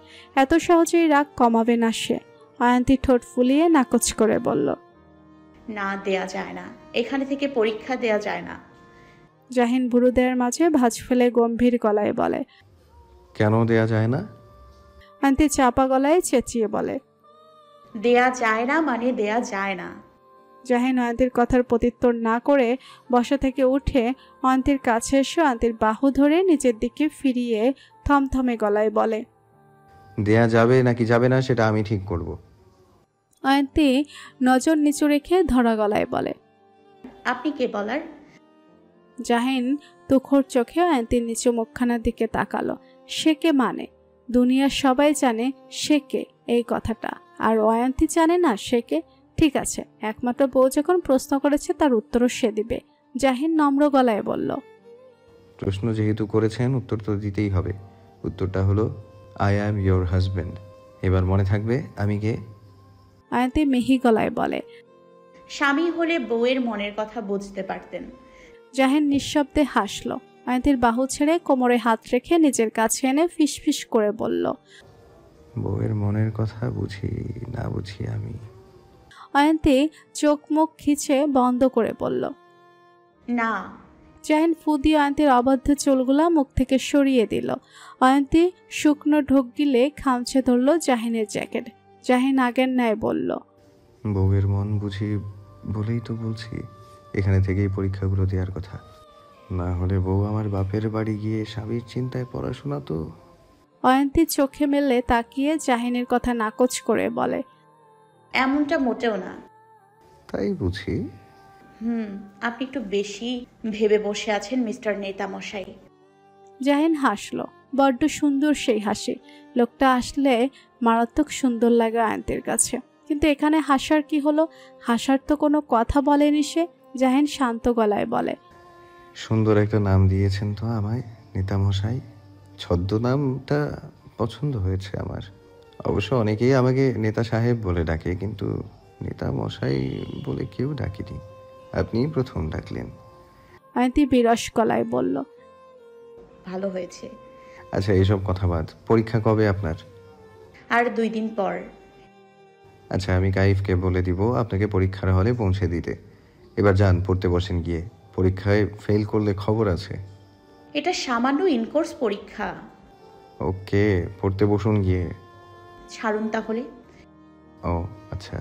এত সহজেই রাগ কমাবে না সে। অয়ন্তী ঠোঁট ফুলিয়ে নাকচ করে বলল, না, দেয়া যায় না, এখানে থেকে পরীক্ষা দেয়া যায় না। জাহিন বুড়োদের মাঝে ভাঁজ ফেলে গম্ভীর গলায় বলে, কেন দেয়া যায় না? অয়ন্তী চাপা গলায় চেঁচিয়ে বলে, দেয়া যায় না মানে দেয়া যায় না। জাহিন অয়ন্তীর কথার প্রত্যুত্তর না করে বসা থেকে উঠে অয়ন্তীর কাছে এসে অয়ন্তীর বাহু ধরে নিচের দিকে ফিরিয়ে থমথমে গলায় বলে, দেয়া যাবে নাকি যাবে না সেটা আমি ঠিক করব। অয়ন্তী নজর নিচু রেখে ধরা গলায় বলে, আপনি কে বলার? জাহিন তুখোর চোখে অয়ন্তীর নিচু মুখখানার দিকে তাকালো। সে কে মানে? দুনিয়ার সবাই জানে সে কে এই কথাটা, আর অয়ন্তী জানে না সে কে। ঠিক আছে, একমাত্র বউ যখন প্রশ্ন করেছে তার উত্তরও সে দিবে। জাহিন নম্র গলায় বলল, প্রশ্ন যেহেতু করেছেন উত্তর তো দিতেই হবে। উত্তরটা হলো আই অ্যাম ইয়োর হাজব্যান্ড। এবার মনে থাকবে আমি কে। অয়ন্তী মিহি গলায় বলে। স্বামী হলে বউয়ের মনের কথা বুঝতে পারতেন। জাহিন নিঃশব্দে হাসল। অয়ন্তীর বাহু ছেড়ে কোমরে হাত রেখে নিজের কাছে এনে ফিসফিস করে বলল, বউয়ের মনের কথা বুঝি না বুঝি আমি। অয়ন্তী চোখ মুখ খিচে বন্ধ করে বলল, না। জাহিন ফু দিয়ে অয়ন্তীর অবাধ্য চুলগুলা মুখ থেকে সরিয়ে দিল। অয়ন্তী শুকনো ঢোক গিলে খামছে ধরল জাহিনের জ্যাকেট। জাহিন আগের ন্যায় বলল, বউয়ের মন বুঝি বলেই তো বলছি এখানে থেকেই পরীক্ষাগুলো দেওয়ার কথা। না হলে বউ আমার বাপের বাড়ি গিয়ে স্বামীর চিন্তায় পড়াশোনা তো। অয়ন্তী চোখে মেলে তাকিয়ে জাহিনের কথা নাকচ করে বলে, এমনটা মোটেও না। তাই বুঝি। আপনি একটু বেশি ভেবে বসে আছেন মিস্টার নেতামশাই। জাহিন হাসল, বড্ড সুন্দর সেই হাসি। লোকটা আসলে মারাত্মক সুন্দর লাগে অয়ন্তীর কাছে। কিন্তু এখানে হাসার কি হলো? হাসার তো কোনো কথা বলেনি সে। জাহিন শান্ত গলায় বলে, সুন্দর একটা নাম দিয়েছেন তো আমায় নেতামশাই। ছদ্মনামটা পছন্দ হয়েছে আমার। অবশ্য অনেকেই আমাকে নেতা সাহেব বলে ডাকে, কিন্তু নেতামশাই বলে কেউ ডাকেনি। আপনিই প্রথম ডাকলেন। অয়ন্তী বিরস গলায় বলল, ভালো হয়েছে। আচ্ছা এসব কথা বাদ, পরীক্ষা কবে আপনার? আর 2 দিন পর। আচ্ছা আমি কাইফকে বলে দিব আপনাকে পরীক্ষার হলে পৌঁছে দিতে। এবার যান পড়তে বসেন গিয়ে। পরীক্ষায় ফেল করলে খবর আছে। এটা সামান্য ইনকোর্স পরীক্ষা। ওকে পড়তে বসুন গিয়ে। ছাড়ুন তাহলে। ও আচ্ছা।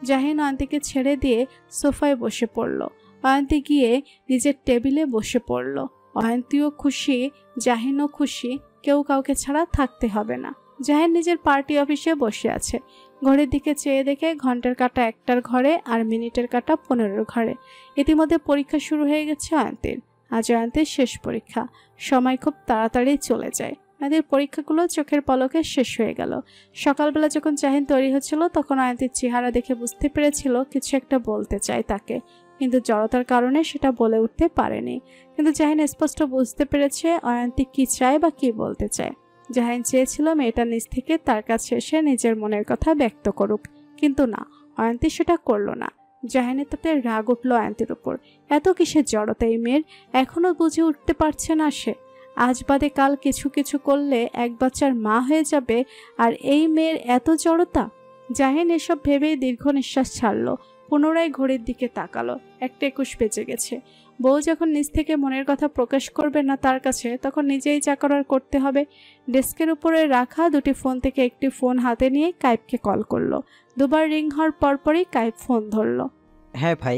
জাহিন অয়ন্তীকে ছেড়ে দিয়ে সোফায় বসে পড়ল। অয়ন্তী গিয়ে নিজের টেবিলে বসে পড়ল। অয়ন্তীও খুশি, জাহিনও খুশি, কেউ কাউকে ছাড়া থাকতে হবে না। জাহিন নিজের পার্টি অফিসে বসে আছে। ঘড়ির দিকে চেয়ে দেখে ঘন্টার কাঁটা 1টার ঘরে আর মিনিটের কাঁটা 15-র ঘরে। ইতিমধ্যে পরীক্ষা শুরু হয়ে গেছে অয়ন্তীর। আজ অয়ন্তীর শেষ পরীক্ষা। সময় খুব তাড়াতাড়ি চলে যায়। অয়ন্তীর পরীক্ষাগুলো চোখের পলকে শেষ হয়ে গেল। সকালবেলা যখন জাহিন তৈরি হচ্ছিল তখন অয়ন্তীর চেহারা দেখে বুঝতে পেরেছিল কিছু একটা বলতে চায় তাকে, কিন্তু জড়তার কারণে সেটা বলে উঠতে পারেনি। কিন্তু জাহিন স্পষ্ট বুঝতে পেরেছে অয়ন্তী কি চায় বা কি বলতে চায়। জাহিন চেয়েছিল মেয়েটা নিজ থেকে তার কাছে এসে নিজের মনের কথা ব্যক্ত করুক, কিন্তু না, অয়ন্তী সেটা করলো না। জাহিনের তাতে রাগ উঠল অয়ন্তীর উপর। এত কিসের জড়তা এই মেয়ের? এখনো বুঝে উঠতে পারছে না সে। আজ বাদে কাল কিছু কিছু করলে এক বাচ্চার মা হয়ে যাবে, আর এই মেয়ের এত জড়তা। জাহিন এসব ভেবেই দীর্ঘ নিঃশ্বাস ছাড়ল। পুনরায় ঘড়ির দিকে তাকালো। 1:21 বেজে গেছে। বউ যখন নিজ থেকে মনের কথা প্রকাশ করবে না তার কাছে, তখন নিজেই যা করার করতে হবে। ডেস্কের উপরে রাখা 2টি ফোন থেকে একটি ফোন হাতে নিয়ে কাইফকে কল করলো। 2বার রিং হওয়ার পরপরই কাইফ ফোন ধরলো। হ্যাঁ ভাই।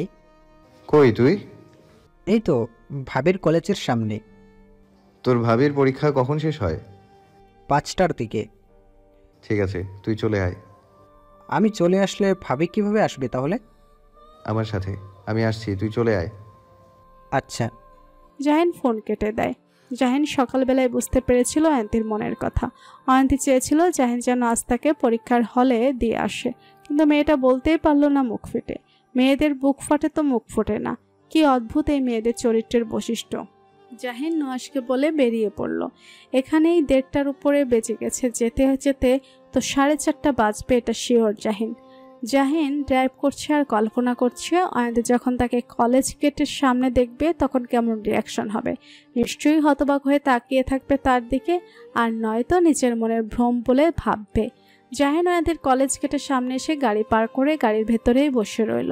কই তুই? এই তো ভাবির কলেজের সামনে। তোর ভাবির পরীক্ষা কখন শেষ হয়? 5টার দিকে। ঠিক আছে তুই চলে আয়। আমি চলে আসলে ভাবি কিভাবে আসবে তাহলে? আমার সাথে। আমি আসছি, তুই চলে আয়। আচ্ছা। জাহিন ফোন কেটে দেয়। জাহিন সকালবেলায় বুঝতে পেরেছিল অয়ন্তীর মনের কথা। অয়ন্তী চেয়েছিল জাহিন যেন আজ তাকে পরীক্ষার হলে দিয়ে আসে, কিন্তু মেয়েটা বলতেই পারলো না মুখ ফুটে। মেয়েদের বুক ফাটে তো মুখ ফোটে না। কি অদ্ভুত এই মেয়েদের চরিত্রের বৈশিষ্ট্য। জাহিন নুহাসকে বলে বেরিয়ে পড়ল। এখানেই 1:30টার উপরে বেজে গেছে। যেতে যেতে তো 4:30 বাজবে, এটা শিওর। জাহিন ড্রাইভ করছে আর কল্পনা করছে অয়ন্তী যখন তাকে কলেজ গেটের সামনে দেখবে তখন কেমন রিয়াকশন হবে। নিশ্চয়ই হতবাক হয়ে তাকিয়ে থাকবে তার দিকে, আর নয়তো নিজের মনের ভ্রম বলে ভাববে। জাহিন অয়ন্তীর কলেজ গেটের সামনে এসে গাড়ি পার করে গাড়ির ভেতরেই বসে রইল।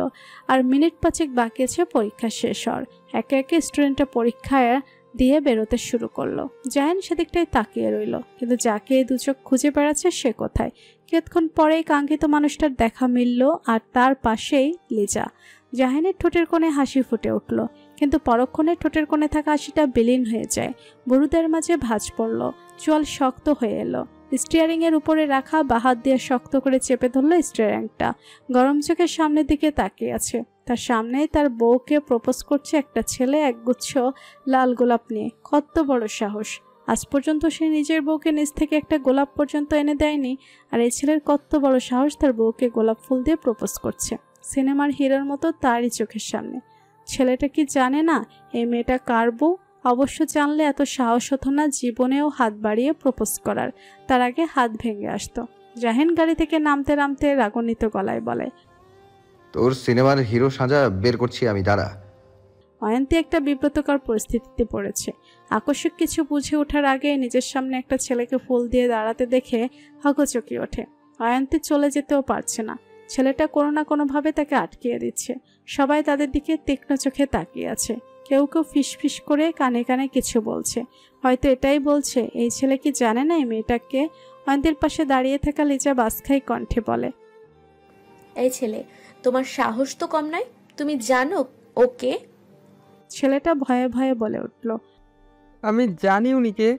আর মিনিট 5 বাকি আছে পরীক্ষা শেষ হওয়ার। একে একে স্টুডেন্টরা পরীক্ষায় দিয়ে বেরোতে শুরু করলো। জাহিন সেদিকটাই তাকিয়ে রইল, কিন্তু যাকে এই দুচোখ খুঁজে বেড়াচ্ছে সে কোথায়? কিছুক্ষণ পরেই কাঙ্ক্ষিত মানুষটার দেখা মিলল, আর তার পাশেই লিজা। জাহিনের ঠোঁটের কোণে হাসি ফুটে উঠল, কিন্তু পরক্ষণে ঠোঁটের কোণে থাকা হাসিটা বিলীন হয়ে যায়। বরুদের মাঝে ভাঁজ পড়ল, চোয়াল শক্ত হয়ে এলো। স্টিয়ারিং এর উপরে রাখা বাহাত দিয়ে শক্ত করে চেপে ধরলো স্টিয়ারিংটা। গরম চোখের সামনের দিকে তাকিয়ে আছে। তার সামনেই তার বউকে প্রপোজ করছে একটা ছেলে, একগুচ্ছ লাল গোলাপ নিয়ে। কত বড় সাহস! আজ পর্যন্ত সে নিজের বউকে নিজ থেকে একটা গোলাপ পর্যন্ত এনে দেয়নি, আর এই ছেলের কত বড় সাহস তার বউকে গোলাপ ফুল দিয়ে প্রপোজ করছে। সিনেমার হিরোর মতো তারই চোখের সামনে। ছেলেটা কি জানে না এই মেয়েটা কার বউ? অবশ্য জানলে এত সাহস হতো না জীবনেও হাত বাড়িয়ে প্রপোজ করার। তার আগে হাত ভেঙে আসতো। জাহিন গাড়ি থেকে নামতে নামতে রাগান্বিত গলায় বলে, তোর সিনেমার হিরো সাজা বের করছি আমি, দাঁড়া। অয়ন্তী একটা বিব্রতকর পরিস্থিতিতে পড়েছে। আকস্মিক কিছু বুঝে ওঠার আগে নিজের সামনে একটা ছেলেকে ফুল দিয়ে দাঁড়াতে দেখে হকচকি ওঠে। অয়ন্তী চলে যেতেও পারছে না। ছেলেটা কোনো না কোনোভাবে তাকে আটকিয়ে দিচ্ছে। সবাই তাদের দিকে তীক্ষ্ণ চোখে তাকিয়ে আছে। কেউ কেউ ফিসফিস করে কানে কানে কিছু বলছে। হয়তো এটাই বলছে, এই ছেলে কি জানে না এই মেয়েটাকে? অয়ন্তীর পাশে দাঁড়িয়ে থাকা লিজা বাসখাই কণ্ঠে বলে, এই ছেলে, তোমার সাহস তো কম নয়, তুমি জানো ওকে? ছেলেটা ভয়ে ভয়ে বলে উঠল, আমি জানি উনিকে,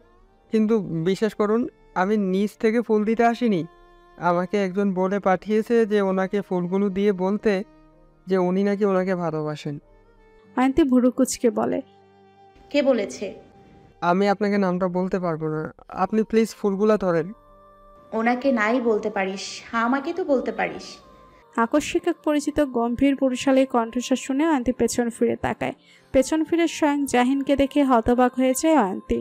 কিন্তু বিশ্বাস করুন আমি নিজ থেকে ফুল দিতে আসিনি। আমাকে একজন বলে পাঠিয়েছে যে ওনাকে ফুলগুলো দিয়ে বলতে যে উনি নাকি ওনাকে ভালোবাসেন। অয়ন্তী ভুরু কুচকে বলে, কে বলেছে? আমি আপনাকে নামটা বলতে পারবো না, আপনি প্লিজ ফুলগুলা ধরেন। ওনাকে নাই বলতে পারিস, আমাকে তো বলতে পারিস। আকস্মিক এক পরিচিত গম্ভীর পুরুষালী কণ্ঠস্বর শুনে অয়ন্তী পেছন ফিরে তাকায়। পেছন ফিরে স্বয়ং জাহিনকে দেখে হতবাক হয়ে যায় অয়ন্তী।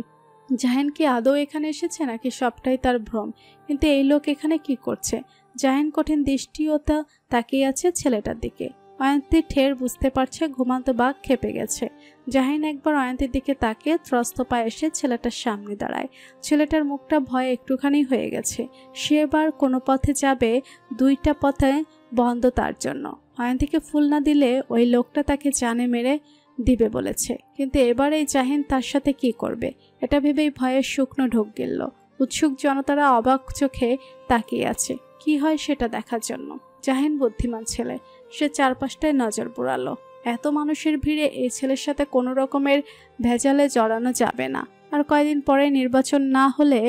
জাহিন কি আদৌ এখানে এসেছে নাকি সবটাই তার ভ্রম? কিন্তু এই লোক এখানে কি করছে? জাহিন কঠিন দৃষ্টিওতা তাকিয়ে আছে ছেলেটার দিকে। অয়ন্তী ঠের বুঝতে পারছে ঘুমান্ত বাঘ খেপে গেছে। জাহিন একবার অয়ন্তীর দিকে তাকিয়ে ত্রস্ত পায়ে এসে ছেলেটার সামনে দাঁড়ায়। ছেলেটার মুখটা ভয়ে একটুখানি হয়ে গেছে। সে এবার কোনো পথে যাবে, দুইটা পথে বন্ধ তার জন্য। অয়ন্তীকে ফুল না দিলে ওই লোকটা তাকে জানে মেরে দিবে বলেছে। কিন্তু এবার এই জাহিন তার সাথে কি করবে এটা ভেবেই ভয়ের শুকনো ঢোক গেল। উৎসুক জনতারা অবাক চোখে তাকিয়ে আছে কি হয় সেটা দেখার জন্য। জাহিন বুদ্ধিমান ছেলে, সে চারপাশটায় নজর বুড়ালো। এত মানুষের ভিড়ে এই ছেলের সাথে কোনো রকমের ভেজালে জড়ানো যাবে না। আর কয়দিন পরে নির্বাচন না হলে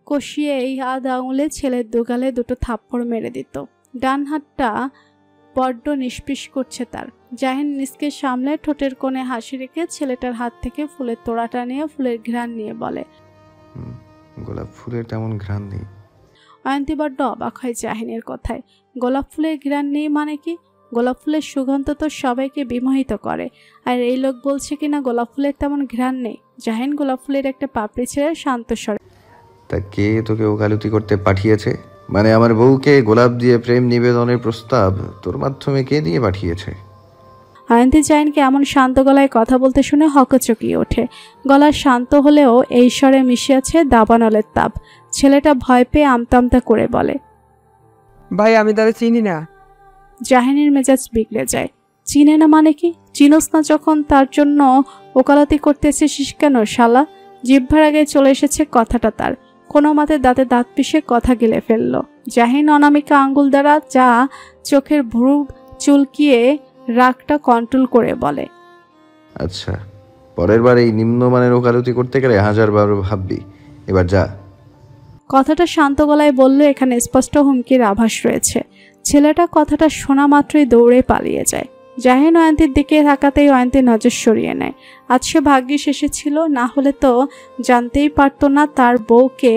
কষিয়ে এই আধ আঙুলে ছেলের দুগালে দুটো থাপ্পড় মেরে দিত। ডান হাতটা বড্ড নিষ্পিস করছে তার। জাহিন নিজকে সামলে ঠোঁটের কোণে হাসি রেখে ছেলেটার হাত থেকে ফুলের তোড়াটা নিয়ে ফুলের ঘ্রাণ নিয়ে বলে, গোলাপ ফুলের তেমন ঘ্রাণ নেই। অয়ন্তী বড্ড অবাক হয় জাহিনের কথায়। গোলাপ ফুলের ঘ্রাণ নেই মানে কি? গোলাপ ফুলের সুগন্ধ তো সবাইকে বিমোহিত করে, আর এই লোক বলছে কিনা গোলাপ ফুলের তেমন ঘ্রাণ নেই। জাহিন গোলাপ ফুলের একটা পাপড়ি ছেড়ে শান্ত স্বরে, তা কে তোকে ওকালতি করতে পাঠিয়েছে? মানে আমার বউকে গোলাপ দিয়ে প্রেম নিবেদনের প্রস্তাব তোর মাধ্যমে কে দিয়ে পাঠিয়েছে? অয়ন্তী জাহিনকে এমন শান্ত গলায় কথা বলতে শুনে হকচকিয়ে ওঠে। গলা শান্ত হলেও এই স্বরে মিশে আছে দাবানলের তাপ। ছেলেটা ভয় পেয়ে আমতা আমতা করে বলে, ভাই আমি তারা চিনি না। জাহিনের মেজাজ বিগড়ে যায়। চিনে না মানে কি? চিনোস না যখন তার জন্য ওকালতি করতে এসেছিস কেন শালা? জিহ্বার আগে চলে এসেছে কথাটা তার। কোনো মতে দাঁতে দাঁত পিষে কথা গিলে ফেলল। জাহিন অনামিকা আঙ্গুল দ্বারা যা চোখের ভ্রু চুলকিয়ে রাগটা কন্ট্রোল করে বলে, আচ্ছা, পরের বার এই নিম্নমানের ওকালতি করতে গেলে 1000বার ভাববি। এবার যা। কথাটা শান্ত গলায় বলল, এখানে স্পষ্ট হুমকির আভাস রয়েছে। ছেলেটা কথাটা শোনা মাত্রই দৌড়ে পালিয়ে যায়। জাহিন অয়ন্তীর দিকে তাকাতেই অয়ন্তী নজর সরিয়ে নেয়। আজ সে ভাগ্যিস এসেছিল, না হলে তো জানতেই পারতো না তার বউকে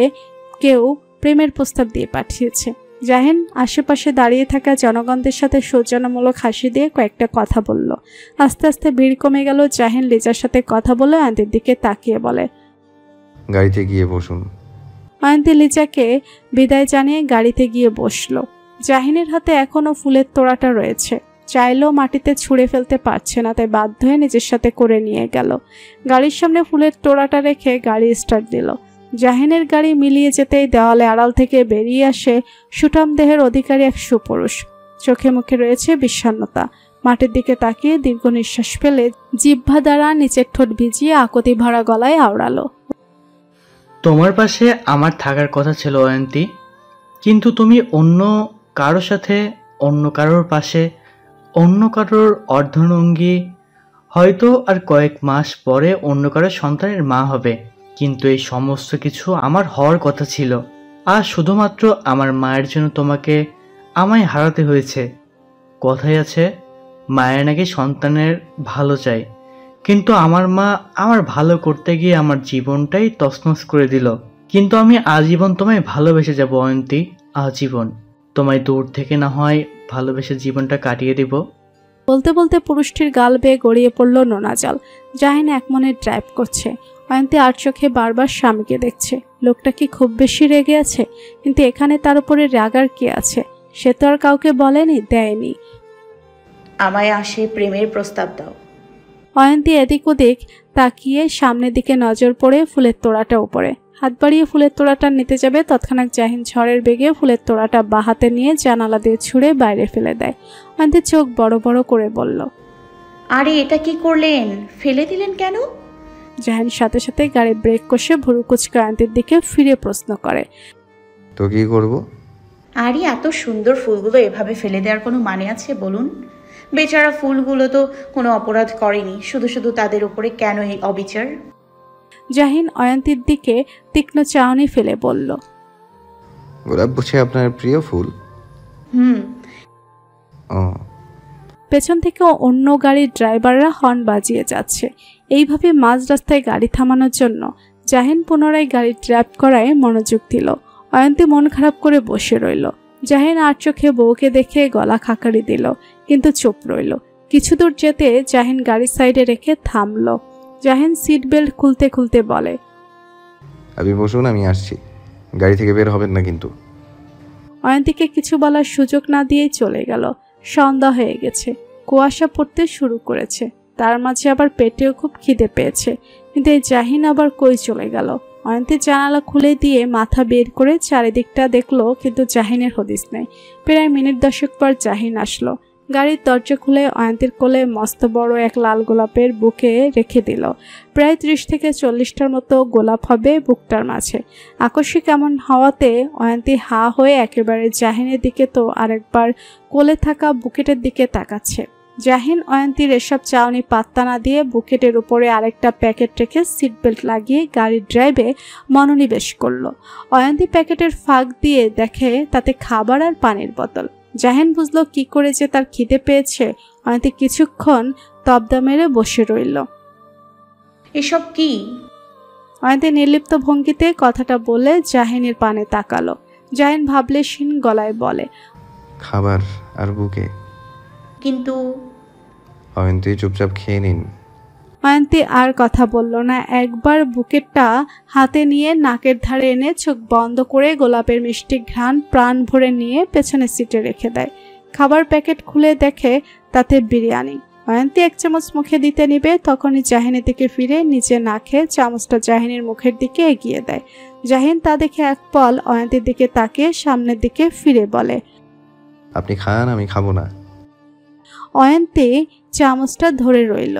কেউ প্রেমের প্রস্তাব দিয়ে পাঠিয়েছে। জাহিন আশেপাশে দাঁড়িয়ে থাকা জনগণদের সাথে সৌজন্যমূলক হাসি দিয়ে কয়েকটা কথা বলল। আস্তে আস্তে ভিড় কমে গেল। জাহিন লিজার সাথে কথা বলে অয়ন্তীর দিকে তাকিয়ে বলে, গাড়িতে গিয়ে বসুন। অয়ন্তী লিজাকে বিদায় জানিয়ে গাড়িতে গিয়ে বসল। জাহিনের হাতে এখনো ফুলের তোড়াটা রয়েছে। চাইলেও মাটিতে ছুঁড়ে ফেলতে পারছে না, তাই বাধ্য হয়ে নিজের সাথে করে নিয়ে গেল। গাড়ির সামনে ফুলের তোড়াটা রেখে গাড়ি স্টার্ট দিল। জাহিনের গাড়ি মিলিয়ে যেতেই দেওয়ালে আড়াল থেকে বেরিয়ে আসে সুঠাম দেহের অধিকারী এক সুপুরুষ। চোখে মুখে রয়েছে বিষণ্ণতা। মাটির দিকে তাকিয়ে দীর্ঘ নিঃশ্বাস ফেলে জিহ্বা দ্বারা নিচের ঠোঁট ভিজিয়ে আকুতি ভরা গলায় আওড়ালো, তোমার পাশে আমার থাকার কথা ছিল অয়ন্তী, কিন্তু তুমি অন্য কারোর সাথে, অন্য কারোর পাশে, অন্য কারোর অর্ধনঙ্গী, হয়তো আর কয়েক মাস পরে অন্য কারোর সন্তানের মা হবে। কিন্তু এই সমস্ত কিছু আমার হওয়ার কথা ছিল, আর শুধুমাত্র আমার মায়ের জন্য তোমাকে আমায় হারাতে হয়েছে। কথাই আছে, মায়ের নাকি সন্তানের ভালো চাই, কিন্তু আমার মা আমার ভালো করতে গিয়ে আমার জীবনটাই তছনছ করে দিল। কিন্তু আমি আজীবন তোমায় ভালোবেসে যাব অয়ন্তী, আজীবন। তোমায় দূর থেকে না হয় ভালোবেসে জীবনটা কাটিয়ে দিব, বলতে বলতে পুরুষটির গাল বেয়ে গড়িয়ে পড়ল নোনা জল। জাহিন একমনে ড্রাইভ করছে। অয়ন্তী আর চোখে বারবার স্বামীকে দেখছে। লোকটা কি খুব বেশি রেগে আছে? কিন্তু এখানে তার উপরে রাগার কি আছে? সে তো আর কাউকে বলেনি, দেয়নি। আমায় আসে প্রেমের প্রস্তাব দাও। অয়ন্তী এদিক ওদিক তাকিয়ে সামনের দিকে নজর পড়ে ফুলের তোড়াটা উপরে। হাত বাড়িয়ে ফুলের তোড়াটা নিতে যাবে, তৎক্ষণাৎ জাহিন ঝড়ের বেগে ফুলের তোড়াটা বাহাতে নিয়ে জানালা দিয়ে ছুঁড়ে বাইরে ফেলে দেয়। অয়ন্তী চোখ বড় বড় করে বলল, আরে এটা কি করলেন? ফেলে দিলেন কেন? জাহিন সাথে সাথে গাড়ি ব্রেক কষে ভুরু কুচকে অয়ন্তীর দিকে ফিরে প্রশ্ন করে, তো কি করব? আরে এত সুন্দর ফুলগুলো এভাবে ফেলে দেওয়ার কোনো মানে আছে বলুন? বেচারা ফুলগুলো তো কোনো অপরাধ করেনি, শুধু শুধু তাদের উপরে কেন এই অবিচার? জাহিন অয়ন্তীর দিকে তীক্ষ্ণ চাহনি ফেলে বলল, গোলাপ বুঝি আপনার প্রিয় ফুল? ও। পেছন থেকে অন্য গাড়ির ড্রাইভাররা হর্ন বাজিয়ে যাচ্ছে। এইভাবে মাঝ রাস্তায় গাড়ি থামানোর জন্য জাহিন পুনরায় গাড়ি ড্রাইভ করায় মনোযোগ দিল। অয়ন্তী মন খারাপ করে বসে রইল। জাহিন আর চোখে বউকে দেখে গলা খাকারি দিল, কিন্তু চুপ রইল। কিছু দূর যেতে জাহিন গাড়ির সাইডে রেখে থামল। জাহিন সিট বেল্ট খুলতে খুলতে বলে, আপনি বসুন, আমি আসছি। গাড়ি থেকে বের হবেন না কিন্তু। অয়ন্তীকে কিছু বলার সুযোগ না দিয়েই চলে গেল। সন্ধ্যা হয়ে গেছে, কুয়াশা পড়তে শুরু করেছে। তার মাঝে আবার পেটেও খুব খিদে পেয়েছে। কিন্তু এই জাহিন আবার কই চলে গেল? অয়ন্তী জানালা খুলে দিয়ে মাথা বের করে চারিদিকটা দেখলো, কিন্তু জাহিনের হদিস নেই। প্রায় মিনিট 10 পর জাহিন আসলো। গাড়ির দরজা খুলে অয়ন্তীর কোলে মস্ত বড় এক লাল গোলাপের বুকে রেখে দিল। প্রায় 30 থেকে 40টার মতো গোলাপ হবে বুকটার মাঝে। আকস্মিক এমন হওয়াতে অয়ন্তী হা হয়ে একেবারে জাহিনের দিকে তো আরেকবার কোলে থাকা বুকেটের দিকে তাকাচ্ছে। জাহিন অয়ন্তীর এসব চাউনি পাত্তা না দিয়ে বুকেটের উপরে আরেকটা প্যাকেট রেখে সিট বেল্ট লাগিয়ে গাড়ির ড্রাইভে মনোনিবেশ করলো। অয়ন্তী প্যাকেটের ফাঁক দিয়ে দেখে তাতে খাবার আর পানির বোতল। জাহিন বুঝলো কি করে যে তার খিদে পেয়েছে। অয়ন্তী কিছুক্ষণ তবদা মেরে বসে রইল। এসব কি? অয়ন্তী নির্লিপ্ত ভঙ্গিতে কথাটা বলে জাহিনের পানে তাকালো। জাহিন ভাবলেশীন গলায় বলে, খাবার আর বুকে। কিন্তু অয়ন্তী চুপচাপ খেয়ে নিন। অয়ন্তী আর কথা বলল না। একবার বুকেটটা হাতে নিয়ে নাকের ধারে এনে চোখ বন্ধ করে গোলাপের মিষ্টি ঘ্রাণ প্রাণ ভরে নিয়ে পেছনের সিটে রেখে দেয়। খাবার প্যাকেট খুলে দেখে তাতে বিরিয়ানি। অয়ন্তী 1 চামচ মুখে দিতে নিবে, তখনই জাহিনের দিকে ফিরে নিজে না খেয়ে চামচটা জাহিনের মুখের দিকে এগিয়ে দেয়। জাহিন তা দেখে এক পল অয়ন্তীর দিকে তাকিয়ে সামনের দিকে ফিরে বলে, আপনি খান, আমি খাবো না। অয়ন্তী চামচটা ধরে রইল।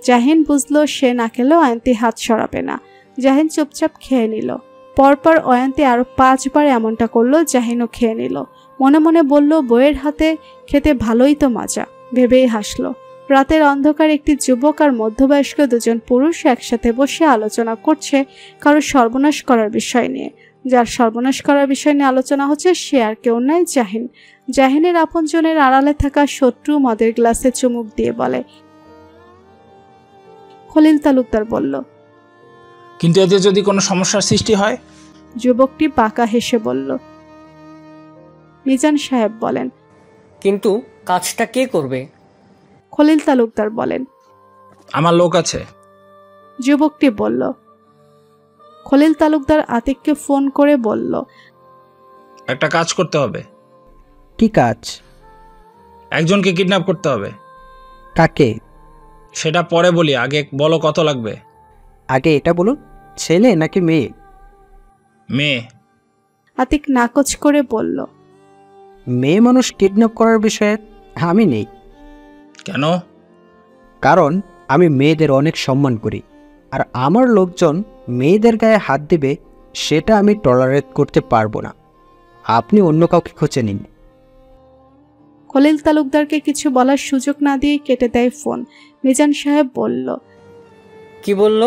জাহিন বুঝলো সে না খেলেও অয়ন্তী হাত সরাবে না। জাহিন চুপচাপ খেয়ে নিল। পরপর অয়ন্তী আরো 5 বার এমনটা করলো। জাহিনও খেয়ে নিল। মনে মনে বলল, বইয়ের হাতে খেতে ভালোই তো মজা, ভেবেই হাসলো। রাতের অন্ধকার একটি যুবক আর মধ্যবয়স্ক 2জন পুরুষ একসাথে বসে আলোচনা করছে কারো সর্বনাশ করার বিষয় নিয়ে। যার সর্বনাশ করার বিষয় নিয়ে আলোচনা হচ্ছে সে আর কেউ নয়, জাহিন। জাহিনের আপনজনের আড়ালে থাকা শত্রু মদের গ্লাসে চুমুক দিয়ে বলে, খলিল তালুকদার বলল, কিন্তু এতে যদি কোনো সমস্যার সৃষ্টি হয়? যুবকটি বাঁকা হেসে বলল। মিজান সাহেব বলেন, কিন্তু কাজটা কে করবে? খলিল তালুকদার বলেন, আমার লোক আছে। যুবকটি বলল। খলিল তালুকদার আতিককে ফোন করে বলল, একটা কাজ করতে হবে। কি কাজ? একজনকে কিডন্যাপ করতে হবে। কাকে? সেটা পরে বলি, আগে বলো কত লাগবে। আগে এটা বলুন, ছেলে নাকি মেয়ে? মেয়ে। আতিক নাকচ করে বলল, মেয়ে মানুষ কিডন্যাপ করার বিষয়ে আমি নেই। কেন? কারণ আমি মেয়েদের অনেক সম্মান করি, আর আমার লোকজন মেয়েদের গায়ে হাত দিবে সেটা আমি টলারেট করতে পারবো না। আপনি অন্য কাউকে খুঁজে নিন। খলিল তালুকদারকে কিছু বলার সুযোগ না দিয়ে কেটে দেয় ফোন। মিজান সাহেব বলল, কি বলল?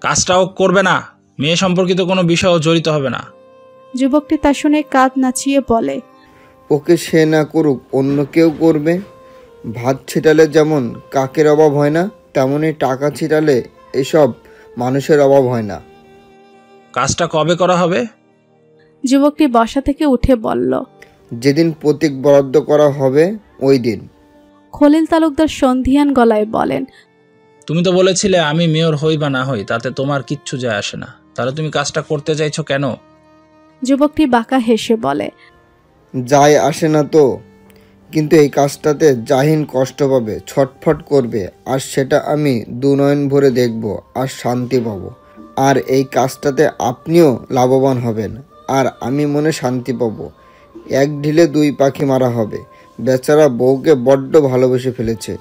কাজটাও করবে না, মেয়ে সম্পর্কিত কোনো বিষয়ও জড়িত হবে না। যুবকটি তা শুনে কাঁধ নাচিয়ে বলে, ওকে সে না করুক, অন্য কেউ করবে। ভাত ছিটালে যেমন কাকের অভাব হয় না, তেমনই টাকা ছিটালে এসব মানুষের অভাব হয় না। কাজটা কবে করা হবে? যুবকটি বসা থেকে উঠে বলল, যেদিন প্রতীক বরাদ্দ করা হবে ওই দিন। খলিল তালুকদার সন্ধিয়ান গলায় বলেন, তুমি তো বলেছিলে আমি মেয়র হই বা না হই তাতে তোমার কিচ্ছু যায় আসে না, তাহলে তুমি কাজটা করতে চাইছো কেন? যুবকটি বাঁকা হেসে বলে, যায় আসে না তো, কিন্তু এই কাজটাতে জাহিন কষ্ট পাবে, ছটফট করবে, আর সেটা আমি দুনয়ন ভরে দেখব আর শান্তি পাবো। আর এই কাজটাতে আপনিও লাভবান হবেন আর আমি মনে শান্তি পাবো। এক ঢিলে দুই পাখি মারা হবে। বেচারা বউকে বড্ড ভালোবেসে ফেলেছে।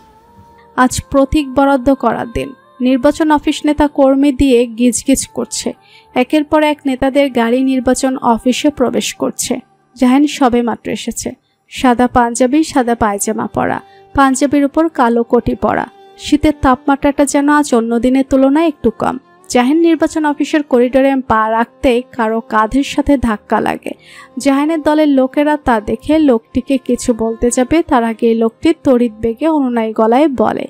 আজ প্রতীক বরাদ্দ করার দিন। নির্বাচন অফিস নেতা কর্মী দিয়ে গিজগিজ করছে। একের পর এক নেতাদের গাড়ি নির্বাচন অফিসে প্রবেশ করছে। জাহিন সবে মাত্র এসেছে। সাদা পাঞ্জাবি, সাদা পায়জামা পরা, পাঞ্জাবির উপর কালো কোটি পরা। শীতের তাপমাত্রাটা যেন আজ অন্য দিনের তুলনায় একটু কম। জাহিন নির্বাচন অফিসের করিডোরে পা রাখতেই কারো কাঁধের সাথে ধাক্কা লাগে। জাহিনের দলের লোকেরা তা দেখে লোকটিকে কিছু বলতে যাবে, তার আগে লোকটি তড়িৎ বেগে অনুনয়ী গলায় বলে,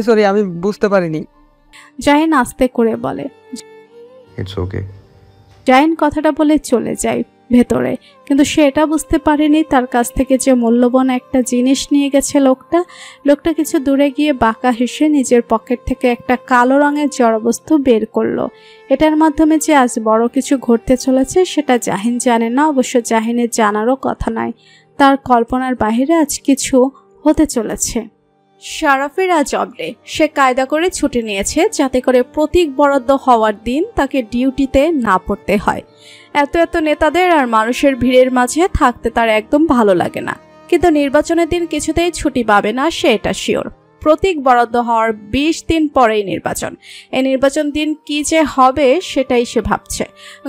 সরি আমি বুঝতে পারিনি। জাহিন আস্তে করে বলে, ইটস ওকে। জাহিন কথাটা বলে চলে যায় ভেতরে, কিন্তু সে এটা বুঝতে পারেনি তার কাছ থেকে যে মূল্যবান একটা জিনিস নিয়ে গেছে লোকটা কিছু দূরে গিয়ে বাঁকা হেসে নিজের পকেট থেকে একটা কালো রঙের জড়বস্তু বের করলো। এটার মাধ্যমে যে আজ বড় কিছু ঘটতে চলেছে সেটা জাহিন জানে না, অবশ্য জাহিনের জানারও কথা নয়। তার কল্পনার বাইরে আজ কিছু হতে চলেছে। শারাফের আজ অফ ডে। সে কায়দা করে ছুটি নিয়েছে যাতে করে প্রতীক বরাদ্দ হওয়ার দিন তাকে ডিউটিতে না পড়তে হয়। এত নেতাদের আর মানুষের ভিড়ের মাঝে থাকতে তার একদম ভালো লাগে না, কিন্তু নির্বাচনের দিন কিছুতেই ছুটি পাবে না, সে এটা শিওর। প্রতীক বরাদ্দ হওয়ার 20 দিন পরেই নির্বাচন। এই নির্বাচন দিন কি যে হবে সেটাই সে ভাবছে।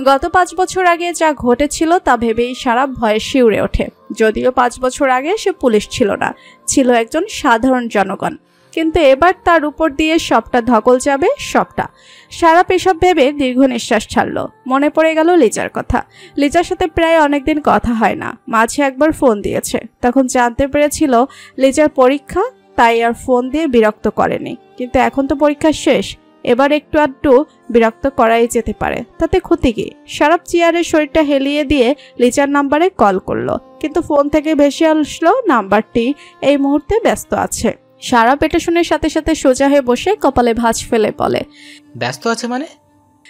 গত 5 বছর আগে যা ঘটেছিল তা ভেবেই সারা ভয়ে শিউরে ওঠে। যদিও 5 বছর আগে সে পুলিশ ছিল না, ছিল একজন সাধারণ জনগণ, কিন্তু এবার তার উপর দিয়ে সবটা ধকল যাবে, সবটা। সারা পেশাব ভেবে দীর্ঘ নিঃশ্বাস ছাড়ল। মনে পড়ে গেল লিজার কথা। লিজার সাথে প্রায় অনেকদিন কথা হয় না, মাঝে একবার ফোন দিয়েছে। তখন জানতে পেরেছিল লিজার পরীক্ষা, তাই আর ফোন দিয়ে বিরক্ত করেনি। কিন্তু এখন তো পরীক্ষা শেষ, এবার একটু আধটু বিরক্ত করাই যেতে পারে, তাতে ক্ষতি কি? সারাপ চেয়ারের শরীরটা হেলিয়ে দিয়ে লিজার নাম্বারে কল করলো, কিন্তু ফোন থেকে ভেসে আসলো নাম্বারটি এই মুহূর্তে ব্যস্ত আছে। সারাপ এটা শুনে সাথে সাথে সোজা হয়ে বসে কপালে ভাঁজ ফেলে বলে, ব্যস্ত আছে মানে?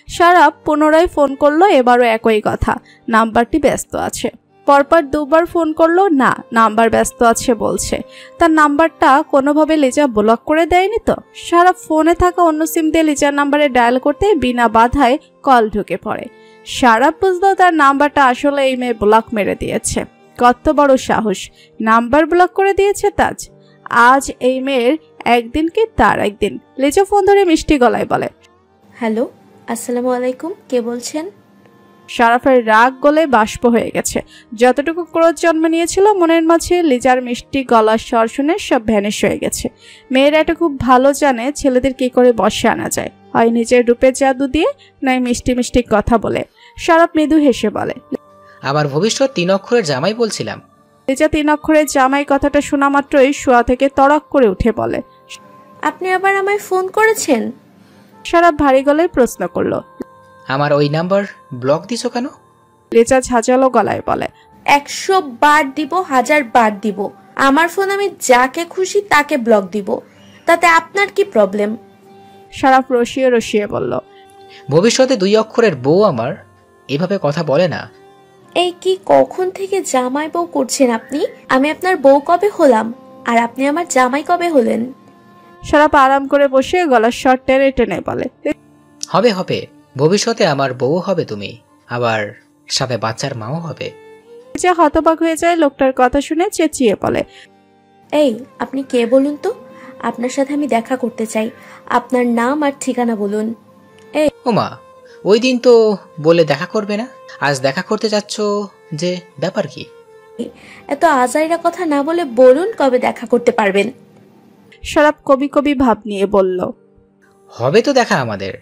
সারাপ পুনরায় ফোন করলো, এবারও একই কথা, নাম্বারটি ব্যস্ত আছে। পরপর 2বার ফোন করলো, না, নাম্বার ব্যস্ত আছে বলছে। তার নাম্বারটা কোনোভাবে লিজা ব্লক করে দেয়নি তো? সারা ফোনে থাকা অন্য সিম দিয়ে লিজার নাম্বারে ডায়াল করতে বিনা বাধায় কল ঢুকে পড়ে। সারা বুঝলো তার নাম্বারটা আসলে এই মেয়ে ব্লক মেরে দিয়েছে। কত বড় সাহস, নাম্বার ব্লক করে দিয়েছে তাজ। আজ এই মেয়ের একদিন কি তার একদিন। লিজা ফোন ধরে মিষ্টি গলায় বলে, হ্যালো, আসসালামু আলাইকুম, কে বলছেন? সারাফের রাগ গলে বাষ্প হয়ে গেছে। যতটুকু ক্রোধ জন্ম নিয়েছিল মনের মাঝে, লিজার মিষ্টি গলার স্বর শুনে সব ভ্যানিশ হয়ে গেছে। মেয়েরা এটা খুব ভালো জানে ছেলেদের কি করে বশে আনা যায়, হয় নিজের রূপের জাদু দিয়ে, নয় মিষ্টি মিষ্টি কথা বলে। সারাপ মৃদু হেসে বলে, আবার ভবিষ্যৎ 3 অক্ষরের জামাই বলছিলাম। লিজা 3 অক্ষরের জামাই কথাটা শোনা মাত্রই শোয়া থেকে তড়ক করে উঠে বলে, আপনি আবার আমায় ফোন করেছেন? সারাপ ভারী গলায় প্রশ্ন করলো, আমার ওই নাম্বার ব্লক দিছো কেন? লিজা ঝাঁঝালো গলায় বলে, 100 বার দিব, 1000 বার দিব, আমার ফোন আমি যাকে খুশি তাকে ব্লক দিব, তাতে আপনার কি প্রবলেম? সারাপ রসিয়ে রসিয়ে বলল, ভবিষ্যতে 2 অক্ষরের বউ আমার এভাবে কথা বলে না। এই কি কখন থেকে জামাই বউ করছেন আপনি? আমি আপনার বউ কবে হলাম আর আপনি আমার জামাই কবে হলেন? সারাপ আরাম করে বসে গলার স্বর টেনে টেনে বলে, হবে হবে, ভবিষ্যতে আমার বউ হবে তুমি, আবার সাথে বাচ্চার মাও হবে। লিজা হতবাক হয়ে যায় লোকটার কথা শুনে, চেঁচিয়ে বলে, এই আপনি কে বলুন তো? আপনার সাথে আমি দেখা করতে চাই, আপনার নাম আর ঠিকানা বলুন। এই ওমা, ওই দিন তো বলে দেখা করবে না, আজ দেখা করতে যাচ্ছ যে, ব্যাপার কি? এত আজাইরা কথা না বলে বলুন কবে দেখা করতে পারবেন। সারাপ কবি কবি ভাব নিয়ে বলল, হবে তো দেখা আমাদের,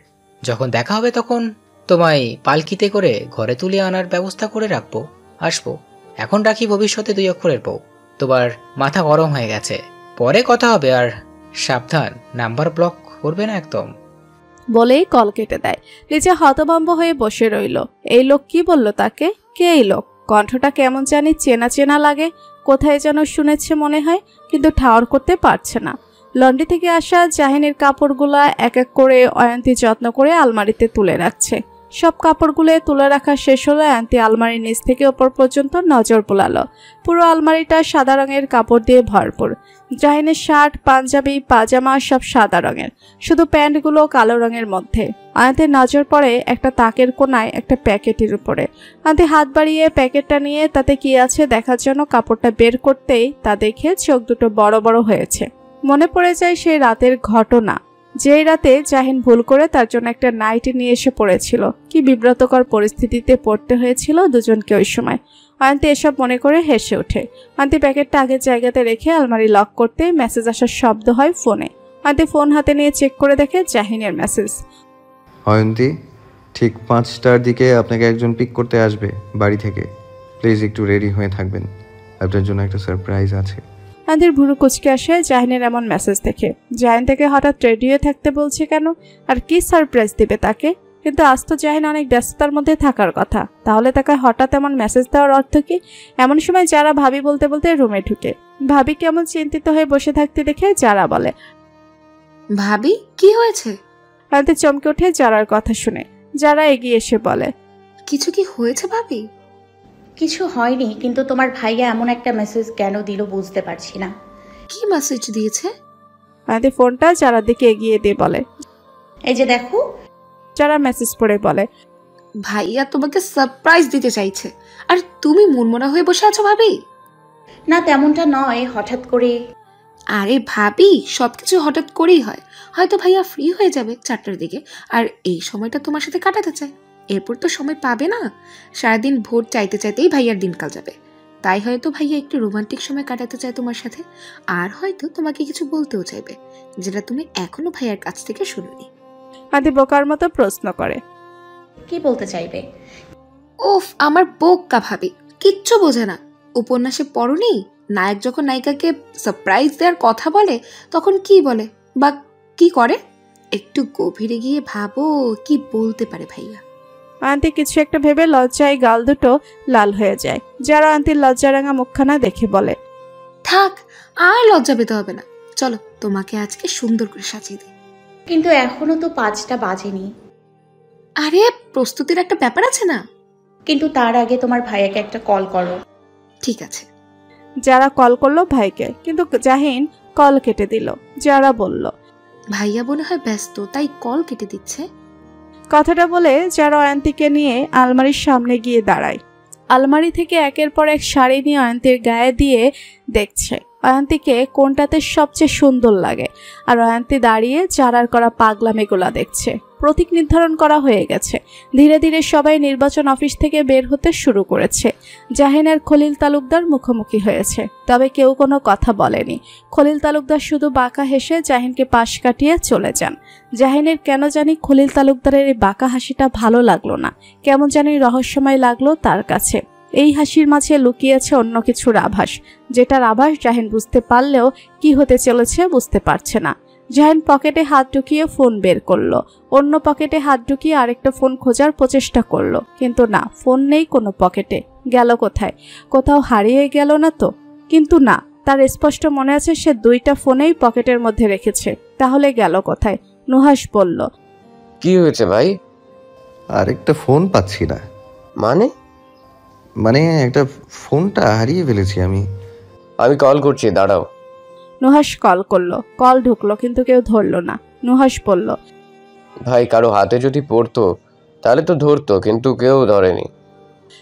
যখন দেখা হবে তখন তোমায় পালকিতে করে ঘরে তুলে আনার ব্যবস্থা করে রাখবো, আসবো। এখন রাখি ভবিষ্যতে 2 অক্ষরের বউ। তোমার মাথা গরম হয়ে গেছে, পরে কথা হবে, আর সাবধান নাম্বার ব্লক করবে না একদম। বলেই কল কেটে দেয়। লিজা হতভম্ব হয়ে বসে রইল। এই লোক কি বলল তাকে? কে এই লোক? কণ্ঠটা কেমন জানি চেনা চেনা লাগে, কোথায় যেন শুনেছে মনে হয়, কিন্তু ঠাওর করতে পারছে না। লন্ড্রি থেকে আসা জাহিনের কাপড়গুলা এক এক করে অয়ন্তী যত্ন করে আলমারিতে তুলে রাখছে। সব কাপড়গুলো তুলে রাখা শেষ হলো, অয়ন্তী আলমারির নিচ থেকে ওপর পর্যন্ত নজর বুলালো। পুরো আলমারিটা সাদা রঙের কাপড় দিয়ে ভরপুর। জাহিনের শার্ট, পাঞ্জাবি, পাজামা সব সাদা রঙের, শুধু প্যান্টগুলো কালো রঙের মধ্যে। অয়ন্তীর নজর পড়ে একটা তাকের কোনায় একটা প্যাকেটের উপরে। অয়ন্তী হাত বাড়িয়ে প্যাকেটটা নিয়ে তাতে কি আছে দেখার জন্য কাপড়টা বের করতেই তা দেখে চোখ দুটো বড় বড় হয়েছে। মনে পড়ে যায় সেই রাতের ঘটনা, যেই রাতে জাহিন ভুল করে তার জন্য একটা নাইটি নিয়ে এসে পড়েছিল। কি বিব্রতকর পরিস্থিতিতে পড়তে হয়েছিল দুজনকে ওই সময়। অয়ন্তী এসব মনে করে হেসে ওঠে। অয়ন্তী প্যাকেটটা আগের জায়গাতে রেখে আলমারি লক করতে মেসেজ আসার শব্দ হয় ফোনে। অয়ন্তী ফোন হাতে নিয়ে চেক করে দেখে জাহিনের মেসেজ। অয়ন্তী, ঠিক 5টার দিকে আপনাকে একজন পিক করতে আসবে বাড়ি থেকে। প্লিজ একটু রেডি হয়ে থাকবেন, আপনার জন্য একটা সারপ্রাইজ আছে। অয়ন্তীর ভুরু কুচকে আসে জাহিনের এমন মেসেজ দেখে। জাহিন থেকে হঠাৎ রেডি হয়ে থাকতে বলছে কেন, আর কি সারপ্রাইজ দেবে তাকে? কিন্তু আজ তো জাহিন অনেক ব্যস্ততার মধ্যে থাকার কথা, তাহলে তাকে হঠাৎ এমন মেসেজ দেওয়ার অর্থ কি? এমন সময় যারা ভাবি বলতে বলতে রুমে ঢুকে। ভাবি কেমন চিন্তিত হয়ে বসে থাকতে দেখে যারা বলে, ভাবি কি হয়েছে? অয়ন্তী চমকে ওঠে যারার কথা শুনে। যারা এগিয়ে এসে বলে, কিছু কি হয়েছে ভাবি? কিছু হয়নি, কিন্তু তোমার ভাইয়া এমন একটা মেসেজ কেন দিল বুঝতে পারছি না। কি মেসেজ দিয়েছে? অয়ন্তী ফোনটা যারার দিকে এগিয়ে দিয়ে বলে, এই যে দেখো। যারা মেসেজ পড়ে বলে, ভাইয়া তোমাকে সারপ্রাইজ দিতে চাইছে, আর তুমি মনমরা হয়ে বসে আছো ভাবি? না তেমনটা নয়, হঠাৎ করে। আরে ভাবি, সবকিছু হঠাৎ করেই হয়। হয়তো ভাইয়া ফ্রি হয়ে যাবে 4টার দিকে, আর এই সময়টা তোমার সাথে কাটাতে চায়। এরপর তো সময় পাবে না, সারাদিন ভোর চাইতে চাইতেই ভাইয়ার দিনকাল যাবে। তাই হয়তো ভাইয়া একটু রোমান্টিক সময় কাটাতে চায় তোমার সাথে, আর হয়তো তোমাকে কিছু বলতেও চাইবে যেটা তুমি এখনো ভাইয়ার কাছ থেকে শুনোনি। অয়ন্তী বোকার মতো প্রশ্ন করে, কি বলতে চাইবে? ওফ, আমার বোকা ভাবি, কিচ্ছু বোঝে না। উপন্যাসে পড়নি, নায়ক যখন নায়িকাকে সারপ্রাইজ দেওয়ার কথা বলে তখন কি বলে বা কি করে? একটু গভীরে গিয়ে ভাবো কি বলতে পারে ভাইয়া। অয়ন্তী কিছু একটা ভেবে লজ্জায় গাল দুটো লাল হয়ে যায়। যারা অয়ন্তীর লজ্জারাঙা মুখখানা দেখে বলে, থাক, আর লজ্জা পেতে হবে না, চলো তোমাকে আজকে সুন্দর করে সাজিয়ে দিই। কিন্তু এখনো তো 5টা বাজেনি। আরে প্রস্তুতির একটা ব্যাপার আছে না? কিন্তু তার আগে তোমার ভাইয়াকে একটা কল করো। ঠিক আছে। যারা কল করলো ভাইকে, কিন্তু জাহিন কল কেটে দিল। যারা বলল, ভাইয়া মনে হয় ব্যস্ত, তাই কল কেটে দিচ্ছে। কথাটা বলে যারা অয়ন্তীকে নিয়ে আলমারির সামনে গিয়ে দাঁড়ায়। আলমারি থেকে একের পর এক শাড়ি নিয়ে অয়ন্তীর গায়ে দিয়ে দেখছে অয়ন্তীকে কোনটাতে সবচেয়ে সুন্দর লাগে। আর অয়ন্তী দাঁড়িয়ে যারার করা পাগলামিগুলা দেখছে। প্রতীক নির্ধারণ করা হয়ে গেছে। ধীরে ধীরে সবাই নির্বাচন অফিস থেকে বের হতে শুরু করেছে। জাহিন আর খলিল তালুকদার মুখোমুখি হয়েছে, তবে কেউ কোনো কথা বলেনি। খলিল তালুকদার শুধু বাঁকা হেসে জাহিনকে পাশ কাটিয়ে চলে যান। জাহিনের কেন জানি খলিল তালুকদারের এই বাঁকা হাসিটা ভালো লাগলো না, কেমন জানি রহস্যময় লাগলো তার কাছে। এই হাসির মাঝে লুকিয়েছে অন্য কিছুর আভাস, যেটার আভাস জাহিন বুঝতে পারলেও কি হতে চলেছে বুঝতে পারছে না। জাহিন পকেটে হাত ঢুকিয়ে ফোন বের করলো, অন্য পকেটে হাত ঢুকিয়ে আরেকটা ফোন খোঁজার প্রচেষ্টা করলো, কিন্তু না, ফোন নেই কোনো পকেটে। গেল কোথায়? কোথাও হারিয়ে গেল না তো? কিন্তু না, তার স্পষ্ট মনে আছে সে 2টা ফোনেই পকেটের মধ্যে রেখেছে। তাহলে গেল কোথায়? নুহাস বলল, কি হয়েছে ভাই? আরেকটা ফোন পাচ্ছি না। মানে একটা ফোনটা হারিয়ে ফেলেছি আমি কল করছি, দাঁড়াও। নুহাস কল করলো, কল ঢুকলো, কিন্তু কেউ ধরলো না। নুহাস বলল, ভাই কারো হাতে যদি পড়তো তাহলে তো ধরতো, কিন্তু কেউ ধরেনি।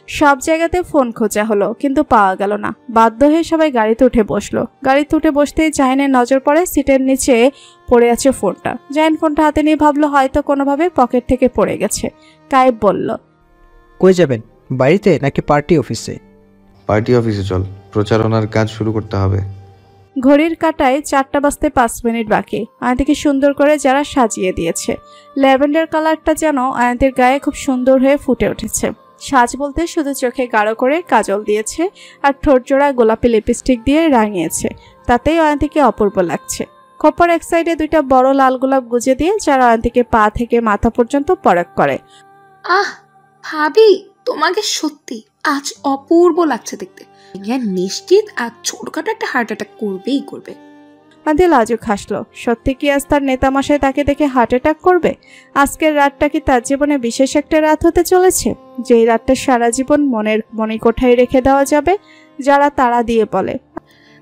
সব জায়গাতে ফোন খোঁজা হলো, কিন্তু পাওয়া গেল না। বাধ্য হয়ে সবাই গাড়িতে উঠে বসলো। গাড়িতে উঠে বসতেই জাহিনের নজর পড়ে সিটের নিচে পড়ে আছে ফোনটা। জাহিন ফোনটা হাতে নিয়ে ভাবলো হয়তো কোনোভাবে পকেট থেকে পড়ে গেছে। কায়েব বলল, কই যাবেন, বাড়িতে নাকি পার্টি অফিসে? পার্টি অফিসে চল, প্রচারণার কাজ শুরু করতে হবে। ঘড়ির কাঁটায় 4টা বাজতে 5 মিনিট বাকি। অয়ন্তীকে সুন্দর করে যারা সাজিয়ে দিয়েছে। ল্যাভেন্ডার কালারটা যেন অয়ন্তীর গায়ে খুব সুন্দর হয়ে ফুটে উঠেছে। সাজ বলতে শুধু চোখে গাঢ় করে কাজল দিয়েছে আর ঠোঁট জোড়া গোলাপি লিপস্টিক দিয়ে রাঙিয়েছে, তাতেই অয়ন্তীকে অপূর্ব লাগছে। খোপার এক সাইডে 2টা বড় লাল গোলাপ গুজে দিয়ে যারা অয়ন্তীকে পা থেকে মাথা পর্যন্ত পরক করে। আহ ভাবি, তোমাকে সত্যি আজ অপূর্ব লাগছে দেখতে। নিশ্চিত আজ ছোটখাটো একটা হার্ট অ্যাটাক করবেই করবে। আদি লাজুক হাসলো। সত্যি কি আজ তার নেতামশাই তাকে দেখে হার্ট অ্যাটাক করবে? আজকের রাতটা কি তার জীবনে বিশেষ একটা রাত হতে চলেছে, যেই রাতটা সারা জীবন মনের মণিকোঠায় রেখে দেওয়া যাবে? যারা তারা দিয়ে বলে,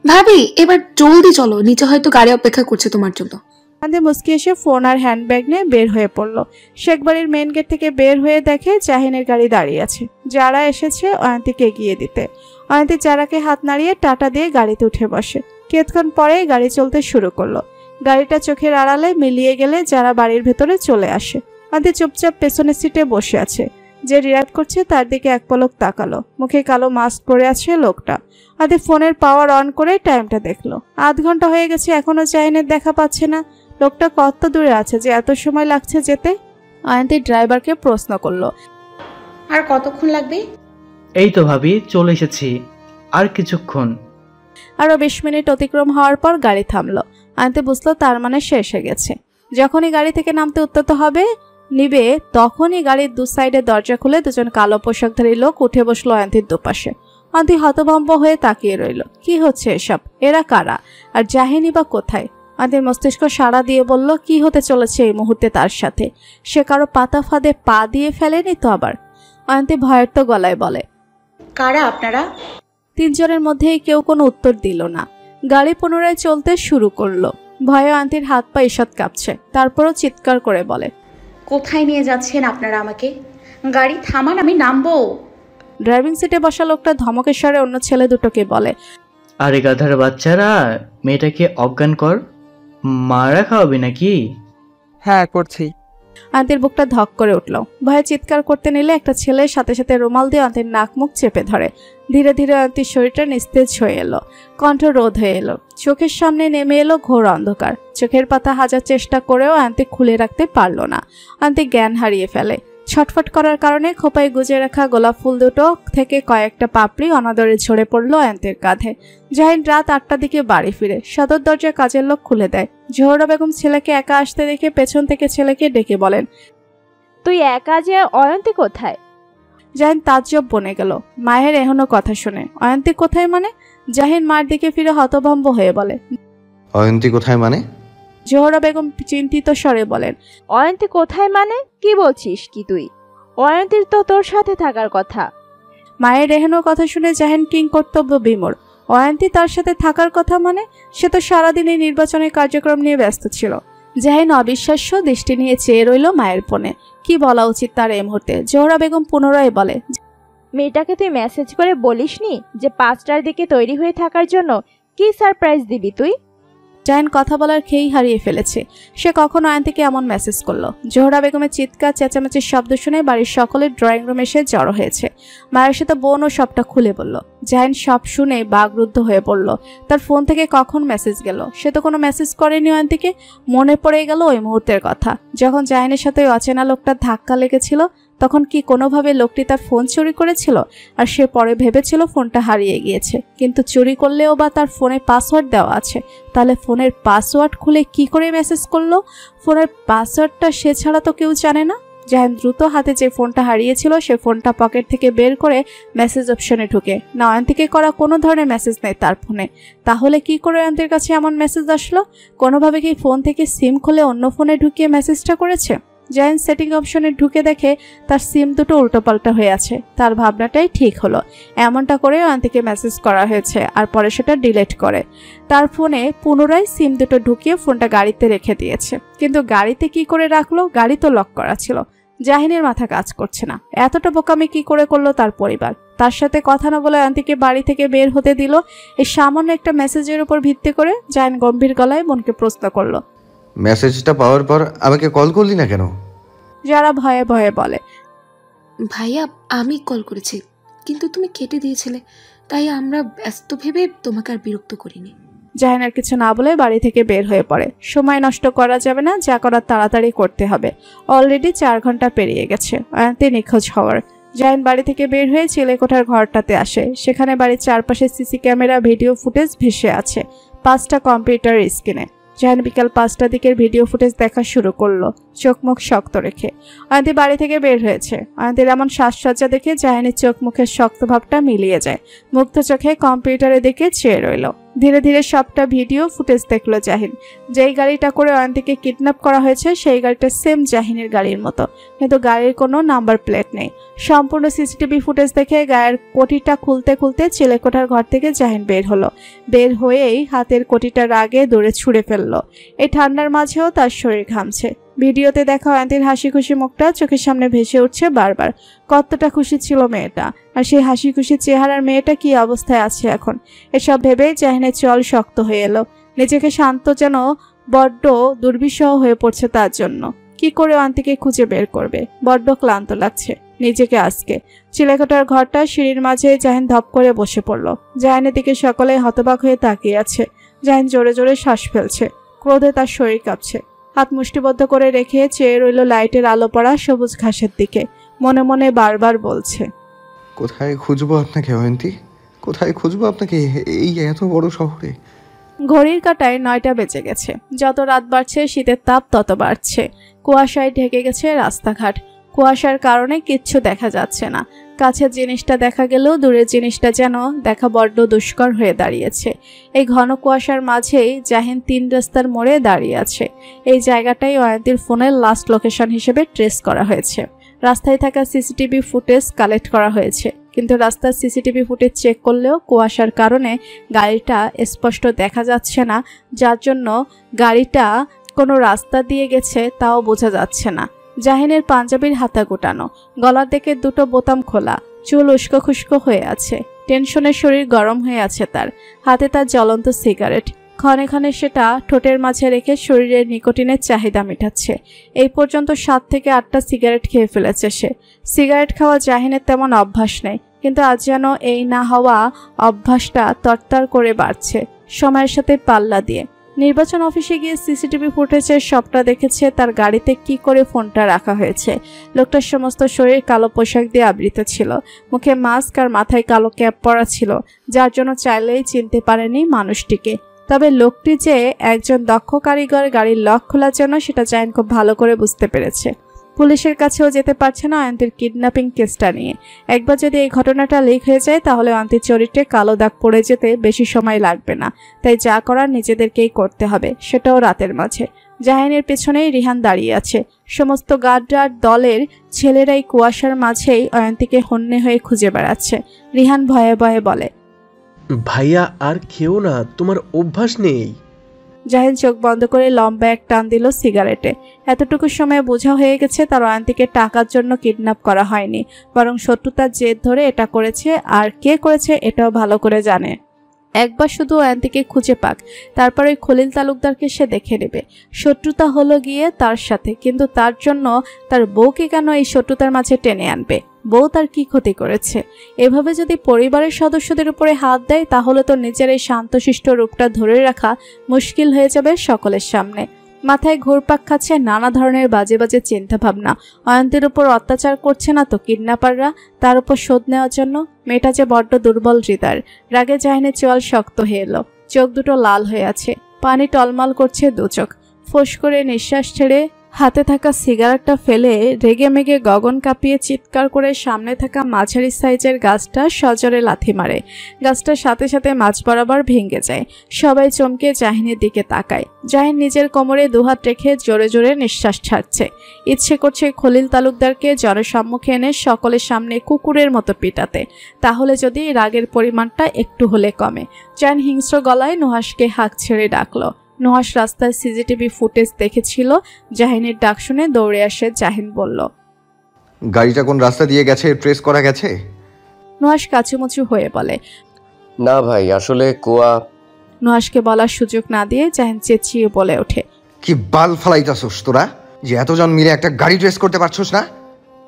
ভাবি এবার জলদি চলো, নিচে হয়তো গাড়ি অপেক্ষা করছে তোমার জন্য। আদি মুস্কি এসে ফোন আর হ্যান্ডব্যাগ নিয়ে বের হয়ে পড়লো। শেখ বাড়ির মেন গেট থেকে বের হয়ে দেখে জাহিনের গাড়ি দাঁড়িয়ে আছে। যারা এসেছে অয়ন্তীকে এগিয়ে দিতে। অয়ন্তী যারাকে হাত নাড়িয়ে টাটা দিয়ে গাড়িতে উঠে বসে। কিছুক্ষণ পরে গাড়ি চলতে শুরু করলো। গাড়িটা চোখের আড়ালে মিলিয়ে গেলে যারা বাড়ির ভেতরে চলে আসে। অয়ন্তী চুপচাপ পেছনের সিটে বসে আছে। যে রিয়াক্ট করছে তার দিকে এক পলক তাকালো। মুখে কালো মাস্ক পরে আছে লোকটা। অয়ন্তী ফোনের পাওয়ার অন করে টাইমটা দেখলো। 8 ঘন্টা হয়ে গেছে, এখনো জাহিনের দেখা পাচ্ছে না। লোকটা কত দূরে আছে যে এত সময় লাগছে যেতে? অয়ন্তী ড্রাইভারকে প্রশ্ন করলো, আর কতক্ষণ লাগবে? এই তো ভাবি চলে এসেছি, আর কিছুক্ষণ। আরো 20 মিনিট অতিক্রম হওয়ার পর গাড়ি থামলো। অয়ন্তী বুঝলো তার মানে সে এসে গেছে। যখনই গাড়ি থেকে নামতে উদ্যত হবে নিবে, তখনই গাড়ির দু সাইডে দরজা খুলে দুজন কালো পোশাকধারী লোক উঠে বসলো অয়ন্তীর দুপাশে। অয়ন্তী হতভম্ব হয়ে তাকিয়ে রইল। কি হচ্ছে এসব? এরা কারা? আর জাহিনী বা কোথায়? অয়ন্তীর মস্তিষ্ক সাড়া দিয়ে বলল, কি হতে চলেছে এই মুহূর্তে তার সাথে? সে কারো পাতা ফাঁদে পা দিয়ে ফেলেনি তো আবার? অয়ন্তী ভয়ার্ত গলায় বলে, কারা আপনারা? 3 জনের মধ্যেই কেউ কোনো উত্তর দিল না। গাড়ি পুনরায় চলতে শুরু করলো। ভয়ে অয়ন্তীর হাত পা ঈষৎ কাঁপছে। তারপরও চিৎকার করে বলে, কোথায় নিয়ে যাচ্ছেন আপনারা আমাকে? গাড়ি থামান, আমি নামবো। ড্রাইভিং সিটে বসা লোকটা ধমকের স্বরে অন্য ছেলে দুটোকে বলে, আরে গাধার বাচ্চারা, মেয়েটাকে অজ্ঞান কর, মারা খাওয়াবি নাকি? হ্যাঁ করছি। অয়ন্তীর বুকটা ধক করে উঠল। ভয়ে চিৎকার করতে নিলে একটা ছেলের সাথে সাথে রুমাল দিয়ে অয়ন্তীর নাক মুখ চেপে ধরে। ধীরে ধীরে অয়ন্তীর শরীরটা নিস্তেজ হয়ে এলো। কণ্ঠ রোধ হয়ে এলো। চোখের সামনে নেমে এলো ঘোর অন্ধকার। চোখের পাতা হাজার চেষ্টা করেও অয়ন্তী খুলে রাখতে পারল না। অয়ন্তী জ্ঞান হারিয়ে ফেলে। ছটফট করার কারণে খোপায় গুজে রাখা গোলাপ ফুল দুটো থেকে কয়েকটা পাপড়ি অনাদরে ঝরে পড়লো অয়ন্তীর কাঁধে। জাহিন রাত 8টার দিকে বাড়ি ফিরে। সদর দরজায় কাজের লোক খুলে দেয়। জোহরা বেগম ছেলেকে একা আসতে দেখে পেছন থেকে ছেলেকে ডেকে বলেন, তুই একা যে, অয়ন্তী কোথায়? জাহিন তাজ্জব বনে গেল মায়ের এখনো কথা শুনে। অয়ন্তী কোথায় মানে? জাহিন মায়ের দিকে ফিরে হতভম্ব হয়ে বলে, অয়ন্তী কোথায় মানে? জোহরা বেগম চিন্তিত স্বরে বলেন, অয়ন্তী কোথায় মানে? কি বলছিস কি তুই? অয়ন্তীর তো তোর সাথে থাকার কথা। মায়ের এহেন কথা শুনে জাহিন কিং কর্তব্য বিমূঢ়। অয়ন্তী তার সাথে থাকার কথা মানে? সে তো সারাদিন এই নির্বাচনের কার্যক্রম নিয়ে ব্যস্ত ছিল। জাহিন অবিশ্বাস্য দৃষ্টি নিয়ে চেয়ে রইল মায়ের ফোনে। কি বলা উচিত তার এই মুহূর্তে? জোহরা বেগম পুনরায় বলে, মেয়েটাকে তুই মেসেজ করে বলিসনি যে 5টার দিকে তৈরি হয়ে থাকার জন্য? কি সারপ্রাইজ দিবি তুই? জাহিন কথা বলার খেই হারিয়ে ফেলেছে। সে কখনো অয়ন্তীকে এমন মেসেজ করলো? জোহরা বেগমের চিৎকার চেঁচামেচির শব্দ শুনে বাড়ির সকলের ড্রয়িং রুমে এসে জড়ো হয়েছে। মায়ের সাথে বোনও সবটা খুলে বলল। জাহিন সব শুনে বাকরুদ্ধ হয়ে পড়ল। তার ফোন থেকে কখন মেসেজ গেল? সে তো কোনো মেসেজ করেনি অয়ন্তীকে। মনে পড়ে গেল ওই মুহূর্তের কথা, যখন জাহিনের সাথে ওই অচেনা লোকটার ধাক্কা লেগেছিল। তখন কি কোনোভাবে লোকটি তার ফোন চুরি করেছিল? আর সে পরে ভেবেছিল ফোনটা হারিয়ে গিয়েছে, কিন্তু চুরি করলেও বা তার ফোনে পাসওয়ার্ড দেওয়া আছে। তাহলে ফোনের পাসওয়ার্ড খুলে কি করে মেসেজ করলো? ফোনের পাসওয়ার্ডটা সে ছাড়া তো কেউ জানে না। জাহিন দ্রুত হাতে যে ফোনটা হারিয়েছিল সে ফোনটা পকেট থেকে বের করে মেসেজ অপশনে ঢুকে। না, অয়ন্তীকে করা কোনো ধরনের মেসেজ নেই তার ফোনে। তাহলে কি করে অয়ন্তীর কাছে এমন মেসেজ আসলো? কোনোভাবে কি ফোন থেকে সিম খুলে অন্য ফোনে ঢুকিয়ে মেসেজটা করেছে? জাহিন সেটিং অপশনে ঢুকে দেখে তার সিম দুটো উল্টোপাল্টা হয়ে আছে। তার ভাবনাটাই ঠিক হলো, এমনটা করে অয়ন্তীকে মেসেজ করা হয়েছে আর পরে সেটা ডিলিট করে তার ফোনে পুনরায় সিম দুটো ঢুকিয়ে ফোনটা গাড়িতে রেখে দিয়েছে। কিন্তু গাড়িতে কি করে রাখলো? গাড়ি তো লক করা ছিল। জাহিনের মাথা কাজ করছে না। এতটা বোকামি কি করে করলো তার পরিবার? তার সাথে কথা না বলে অয়ন্তীকে বাড়ি থেকে বের হতে দিল এই সামান্য একটা মেসেজের উপর ভিত্তি করে? জাহিন গম্ভীর গলায় বোনকে প্রশ্ন করলো, মেসেজটা পাওয়ার পর আমাকে কল করলি না কেন? যারা ভয়ে ভয়ে বলে, ভাইয়া আমি কল করেছি, কিন্তু তুমি কেটে দিয়েছিলে, তাই আমরা ব্যস্ত ভেবে তোমাকে আর বিরক্ত করিনি। জাহিন আর কিছু না বলে বাড়ি থেকে বের হয়ে পড়ে। সময় নষ্ট করা যাবে না, যা করার তাড়াতাড়ি করতে হবে। অলরেডি 4 ঘন্টা পেরিয়ে গেছে অয়ন্তী নিখোঁজ হওয়ার। জাহিন বাড়ি থেকে বের হয়ে চিলেকোঠার ঘরটাতে আসে। সেখানে বাড়ির চারপাশে সিসি ক্যামেরা ভিডিও ফুটেজ ভেসে আছে 5টা কম্পিউটার স্ক্রিনে। জাহিন বিকাল 5টার দিকের ভিডিও ফুটেজ দেখা শুরু করলো, চোখ মুখ শক্ত রেখে। অয়ন্তী বাড়ি থেকে বের হয়েছে। অয়ন্তীর এমন সাজসজ্জা দেখে জাহিনের চোখ মুখের শক্ত ভাবটা মিলিয়ে যায়। মুগ্ধ চোখে কম্পিউটারের দিকে চেয়ে রইল। ধীরে ধীরে সবটা ভিডিও ফুটেজ দেখলো জাহিন। যেই গাড়িটা করে অয়ন্তীকে কিডন্যাপ করা হয়েছে সেই গাড়িটা সেম জাহিনের গাড়ির মতো, কিন্তু গাড়ির কোনো নাম্বার প্লেট নেই। সম্পূর্ণ সিসিটিভি ফুটেজ দেখে গায়ের কোটিটা খুলতে খুলতে চিলেকোঠার ঘর থেকে জাহিন বের হলো। বের হয়েই হাতের কোটিটা রাগে দৌড়ে ছুঁড়ে ফেললো। এই ঠান্ডার মাঝেও তার শরীর ঘামছে। ভিডিওতে দেখা অয়ন্তীর হাসি খুশি মুখটা চোখের সামনে ভেসে উঠছে বারবার। কতটা খুশি ছিল মেয়েটা, আর সেই হাসি খুশি চেহারার মেয়েটা কি অবস্থায় আছে এখন। এসব ভেবে জাহিনের চল শক্ত হয়ে এলো। নিজেকে শান্ত যেন বড্ড দুর্বিষহ হয়ে পড়ছে তার জন্য। কি করে অয়ন্তীকে খুঁজে বের করবে, বড্ড ক্লান্ত লাগছে নিজেকে আজকে। চিলেকোঠার ঘরটা সিঁড়ির মাঝে জাহিন ধপ করে বসে পড়ল। জাহিনের দিকে সকলে হতবাক হয়ে তাকিয়ে আছে। জাহিন জোরে জোরে শ্বাস ফেলছে, ক্রোধে তার শরীর কাঁপছে। হাত মুষ্টিবদ্ধ করে রেখে চেয়ে রইল লাইটের আলো পড়া সবুজ ঘাসের দিকে। মনে মনে বারবার বলছে, কোথায় খুঁজবো আপনাকে অয়ন্তী, কোথায় খুঁজবো আপনাকে এই এত বড় শহরে। ঘড়ির কাঁটায় 9টা বেজে গেছে। যত রাত বাড়ছে শীতের তাপ তত বাড়ছে। কুয়াশায় ঢেকে গেছে রাস্তাঘাট। কুয়াশার কারণে কিচ্ছু দেখা যাচ্ছে না। কাছের জিনিসটা দেখা গেলেও দূরের জিনিসটা যেন দেখা বড্ড দুষ্কর হয়ে দাঁড়িয়েছে। এই ঘন কুয়াশার মাঝেই জাহিন 3 রাস্তার মোড়ে দাঁড়িয়ে আছে। এই জায়গাটাই অয়ন্তীর ফোনের লাস্ট লোকেশন হিসেবে ট্রেস করা হয়েছে। রাস্তায় থাকা সিসিটিভি ফুটেজ কালেক্ট করা হয়েছে, কিন্তু রাস্তার সিসিটিভি ফুটেজ চেক করলেও কুয়াশার কারণে গাড়িটা স্পষ্ট দেখা যাচ্ছে না, যার জন্য গাড়িটা কোনো রাস্তা দিয়ে গেছে তাও বোঝা যাচ্ছে না। জাহিনের পাঞ্জাবির হাতা গোটানো, গলার দিকে 2টো বোতাম খোলা, চুল উস্কো খুস্কো হয়ে আছে। টেনশনে শরীর গরম হয়ে আছে তার। হাতে তার জ্বলন্ত সিগারেট। ক্ষণে ক্ষণে সেটা ঠোঁটের মাঝে রেখে শরীরের নিকোটিনের চাহিদা মেটাচ্ছে। এই পর্যন্ত 7 থেকে 8টা সিগারেট খেয়ে ফেলেছে সে। সিগারেট খাওয়া জাহিনের তেমন অভ্যাস নেই, কিন্তু আজ যেন এই না হওয়া অভ্যাসটা তরতর করে বাড়ছে সময়ের সাথে পাল্লা দিয়ে। নির্বাচন অফিসে গিয়ে সিসিটিভি ফুটেজের সবটা দেখেছে তার গাড়িতে কি করে ফোনটা রাখা হয়েছে। লোকটার সমস্ত শরীর কালো পোশাক দিয়ে আবৃত ছিল, মুখে মাস্ক আর মাথায় কালো ক্যাপ পরা ছিল, যার জন্য চাইলেই চিনতে পারেনি মানুষটিকে। তবে লোকটি যে একজন দক্ষ কারিগর গাড়ির লক খোলার জন্য সেটা জাহিন খুব ভালো করে বুঝতে পেরেছে। পুলিশের কাছেও যেতে পারছে না অয়ন্তীর কিডন্যাপিং কেসটা নিয়ে। একবার যদি এই ঘটনাটা লিক হয়ে যায় তাহলে অয়ন্তীর চরিত্রে কালো দাগ পড়ে যেতে বেশি সময় লাগবে না। তাই যা করার নিজেদেরকেই করতে হবে, সেটাও রাতের মাঝে। জাহিনের পেছনেই রিহান দাঁড়িয়ে আছে। সমস্ত গার্ডার দলের ছেলেরাই কুয়াশার মাঝেই অয়ন্তীকে হন্যে হয়ে খুঁজে বেড়াচ্ছে। রিহান ভয়ে ভয়ে বলে, ভাইয়া আর খেও না, তোমার অভ্যাস নেই। জাহিন চোখ বন্ধ করে লম্বা এক টান দিল সিগারেটে। এতটুকু সময় বোঝা হয়ে গেছে তার অয়ন্তীকে টাকার জন্য কিডন্যাপ করা হয়নি, বরং শত্রুতার জেদ ধরে এটা করেছে। আর কে করেছে এটাও ভালো করে জানে। একবার শুধু অয়ন্তীকে খুঁজে পাক, তারপর ওই খলিল তালুকদারকে সে দেখে নেবে। শত্রুতা হলো গিয়ে তার সাথে, কিন্তু তার জন্য তার বউকে কেন এই শত্রুতার মাঝে টেনে আনবে? বউ তার কি ক্ষতি করেছে? এভাবে যদি পরিবারের সদস্যদের উপরে হাত দেয় তাহলে তো নিজের এই শান্তশিষ্ট রূপটা ধরে রাখা মুশকিল হয়ে যাবে সকলের সামনে। মাথায় ঘুরপাক খাচ্ছে নানা ধরনের বাজে বাজে চিন্তা ভাবনা। অয়ন্তীর উপর অত্যাচার করছে না তো কিডন্যাপাররা, তার উপর শোধ নেওয়ার জন্য? মেয়েটা যে বড্ড দুর্বল হৃদয়ের। রাগে জাহিনের চোয়াল শক্ত হয়ে এলো, চোখ দুটো লাল হয়ে আছে, পানি টলমল করছে 2 চোখ। ফোঁস করে নিঃশ্বাস ছেড়ে হাতে থাকা সিগারেটটা ফেলে রেগে মেগে গগন কাঁপিয়ে চিৎকার করে সামনে থাকা মাঝারি সাইজের গাছটা সজোরে লাথি মারে। গাছটার সাথে সাথে মাঝ বরাবর ভেঙে যায়। সবাই চমকে জাহিনের দিকে তাকায়। জাহিন নিজের কোমরে 2 হাত রেখে জোরে জোরে নিঃশ্বাস ছাড়ছে। ইচ্ছে করছে খলিল তালুকদারকে জনসম্মুখে এনে সকলের সামনে কুকুরের মতো পিটাতে, তাহলে যদি রাগের পরিমাণটা একটু হলে কমে। জাহিন হিংস্র গলায় নুহাসকে হাঁক ছেড়ে ডাকলো। নুহাস রাস্তায় সিসিটিভি ফুটেজ দেখেছিল। জাহিনের ডাক শুনে দৌড়ে আসে। জাহিন বলল, গাড়িটা কোন রাস্তা দিয়ে গেছে ট্রেস করা গেছে? নুহাস কাচুমুচু হয়ে বলে, না ভাই, আসলে কুয়া। নুহাসকে বলার সুযোগ না দিয়ে জাহিন চেঁচিয়ে বলে ওঠে, কি বাল ফালাইতাছস তোরা, যে এতজন মিলে একটা গাড়ি ট্রেস করতে পারছস না?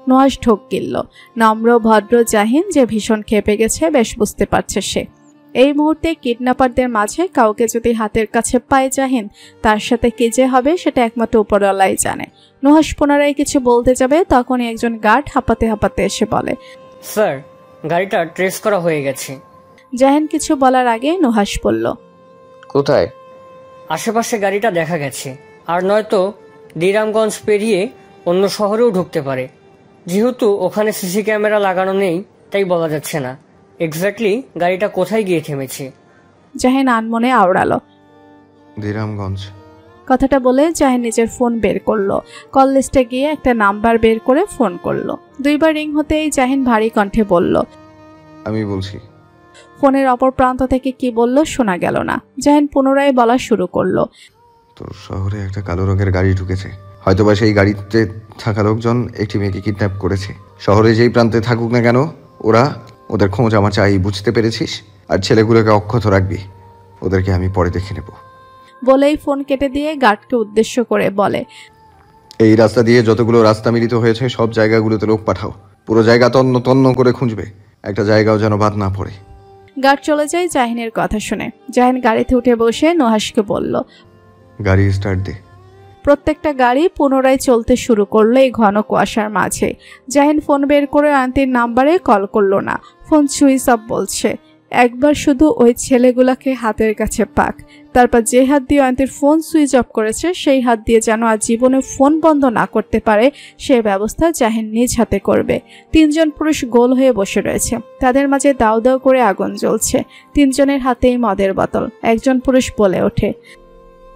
নুহাস ঠোক গিলল। নম্র ভদ্র জাহিন যে ভীষণ ক্ষেপে গেছে বেশ বুঝতে পারছে সে। এই মুহূর্তে কিডন্যাপারদের মাঝে কাউকে যদি হাতের কাছে পায় জাহিন, তার সাথে কি যে হবে সেটা একমাত্র উপরওয়ালাই জানে। নুহাস পুনরায় কিছু বলতে যাবে, তখনই একজন গার্ড হাঁপাতে হাঁপাতে এসে বলে, স্যার, গাড়িটা ট্রেস করা হয়ে গেছে। জাহিন কিছু বলার আগে নুহাস বলল, কোথায়? আশেপাশে গাড়িটা দেখা গেছে, আর নয়তো দিরামগঞ্জ পেরিয়ে অন্য শহরেও ঢুকতে পারে। যেহেতু ওখানে সিসি ক্যামেরা লাগানো নেই, তাই বলা যাচ্ছে না এক্স্যাক্টলি গাড়িটা কোথায় গিয়ে থেমেছে। জাহিন আনমনে আওড়ালো। দিরামগঞ্জ কথাটা বলে জাহিন নিজের ফোন বের করলো। কল লিস্টে গিয়ে একটা নাম্বার বের করে ফোন করলো। 2 বার রিং হতেই জাহিন ভারী কণ্ঠে বলল, আমি বলছি। ফোনের অপর প্রান্ত থেকে কি বলল শোনা গেল না। জাহিন পুনরায় বলা শুরু করলো, তোর শহরে একটা কালো রঙের গাড়ি ঢুকেছে। হয়তোবা সেই গাড়িতে থাকা লোকজন একটি মেয়েকে কিডন্যাপ করেছে। শহরে যেই প্রান্তে থাকুক না কেন, ওদের খোঁজ আমার চাই, বুঝতে পেরেছিস? আর ছেলেগুলোকে অক্ষত রাখবি, ওদেরকে আমি পরে দেখে নেব। বলেই ফোন কেটে দিয়ে গার্ডকে উদ্দেশ্য করে বলে, এই রাস্তা দিয়ে যতগুলো রাস্তা মিলিত হয়েছে সব জায়গাগুলোতে লোক পাঠাও। পুরো জায়গা তন্ন তন্ন করে খুঁজবে, একটা জায়গাও যেন বাদ না পড়ে। গার্ড চলে যায় জাহিনের কথা শুনে। জাহিন গাড়িতে উঠে বসে নুহাসকে বলল, গাড়ি স্টার্ট দে। প্রত্যেকটা গাড়ি পুনরায় চলতে শুরু করলো এই ঘন কুয়াশার মাঝে। জাহিন ফোন বের করে আন্টির নাম্বারে কল করলো না, ফোন সুইচ অফ বলছে। একবার শুধু ওই ছেলেগুলাকে হাতের কাছে পাক, তারপর যে হাত দিয়ে আন্টির ফোন সুইচ অফ করেছে সেই হাত দিয়ে যেন আর জীবনে ফোন বন্ধ না করতে পারে সে ব্যবস্থা জাহিন নিজ হাতে করবে। 3 জন পুরুষ গোল হয়ে বসে রয়েছে, তাদের মাঝে দাউ দাউ করে আগুন জ্বলছে। 3 জনের হাতেই মদের বোতল। একজন পুরুষ বলে ওঠে,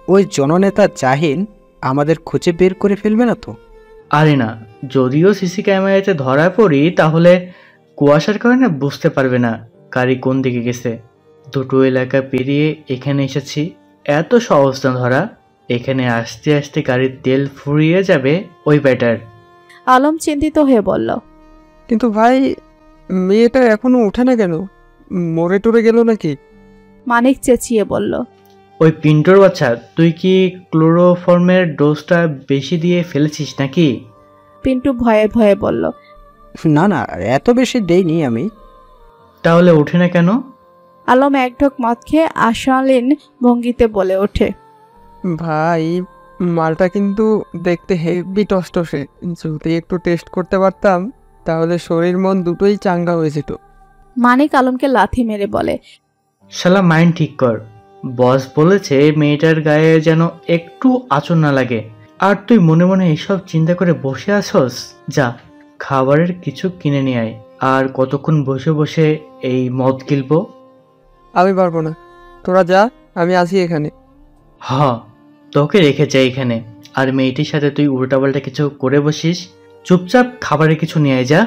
ওই জননেতা জাহিন আমাদের খুঁজে বের করে ফেলবে না তো? আরে না, যদিও সিসি ক্যামেরাতে ধরা পড়ি তাহলে কুয়াশার কারণে বুঝতে পারবে না গাড়ি কোন দিকে গেছে। 2 এলাকা পেরিয়ে এখানে এসেছি, এত সহজ না ধরা। এখানে আস্তে আস্তে গাড়ির তেল ফুরিয়ে যাবে, ওই ব্যাটার। আলম চিন্তিত হয়ে বলল, কিন্তু ভাই মেয়েটা এখনো ওঠে না কেন? মরে টরে গেল নাকি? মানিক চেঁচিয়ে বলল, ওই পিন্টোর বাচ্চা, তুই কি ক্লোরোফর্মের ডোজটা বেশি দিয়ে ফেলেছিস নাকি? পিন্টু ভয়ে ভয়ে বলল, না না, এত বেশি দেইনি আমি। তাহলে ওঠে না কেন? আলম এক ঢোক মদ খেয়ে আশালীন ভঙ্গিতে বলে ওঠে, ভাই মালটা কিন্তু দেখতে হেভি টসটসে। যদি একটু টেস্ট করতে পারতাম তাহলে শরীর মন দুটোই চাঙ্গা হয়ে যেত। মানিক আলমকে লাথি মেরে বলে, শালা মাইন্ড ঠিক কর। বস বলেছে মেয়েটার গায়ে যেন একটু আঁচড় না লাগে, আর তুই মনে মনে এসব চিন্তা করে বসে আছস। যা, খাবারের কিছু কিনে নিয়ে আয়। আর কতক্ষণ বসে বসে এই মদ গিলবো? আমি পারবো না, তোরা যা, আমি আছি এখানে। হ, তোকে রেখে যাই এখানে। আর মেয়েটির সাথে তুই উল্টাপাল্টা কিছু করে বসিস। চুপচাপ খাবারের কিছু নিয়ে আয়, যা।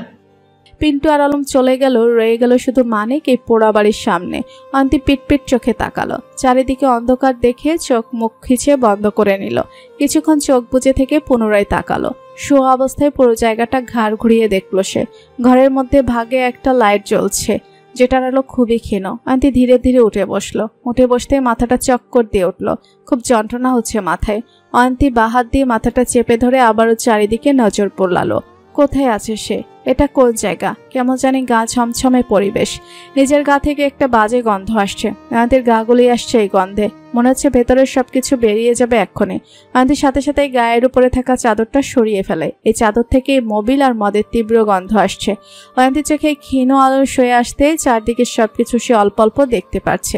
পিন্টু আর আলম চলে গেল, রয়ে গেল শুধু মানিক এই পোড়া বাড়ির সামনে। অন্তি পিটপিট চোখে তাকালো, চারিদিকে অন্ধকার দেখে চোখ মুখ খিচে বন্ধ করে নিল। কিছুক্ষণ চোখ বুজে থেকে পুনরায় তাকালো। শোয়া অবস্থায় পুরো জায়গাটা ঘাড় ঘুরিয়ে দেখলো সে। ঘরের মধ্যে ভাগে একটা লাইট জ্বলছে, যেটার আলো খুবই ক্ষীণ। অন্তি ধীরে ধীরে উঠে বসলো। উঠে বসতে মাথাটা চক্কর দিয়ে উঠল, খুব যন্ত্রণা হচ্ছে মাথায়। অন্তি বাহাত দিয়ে মাথাটা চেপে ধরে আবারও চারিদিকে নজর পড়লালো। কোথায় আছে সে? এটা কোন জায়গা? কেমন জানি গা ছমছমে পরিবেশ। নিজের গা থেকে একটা বাজে গন্ধ আসছে। আমাদের গা গুলি আসছে এই গন্ধে। মনে হচ্ছে ভেতরের সবকিছু বেরিয়ে যাবে এক্ষুনি। আমাদের সাথে সাথে গায়ের উপরে থাকা চাদরটা সরিয়ে ফেলে। এই চাদর থেকে মোবিল আর মদের তীব্র গন্ধ আসছে। অয়ন্তীর চোখে ক্ষীণ আলো সয়ে আসতে চারদিকে সবকিছু সে অল্প অল্প দেখতে পাচ্ছে।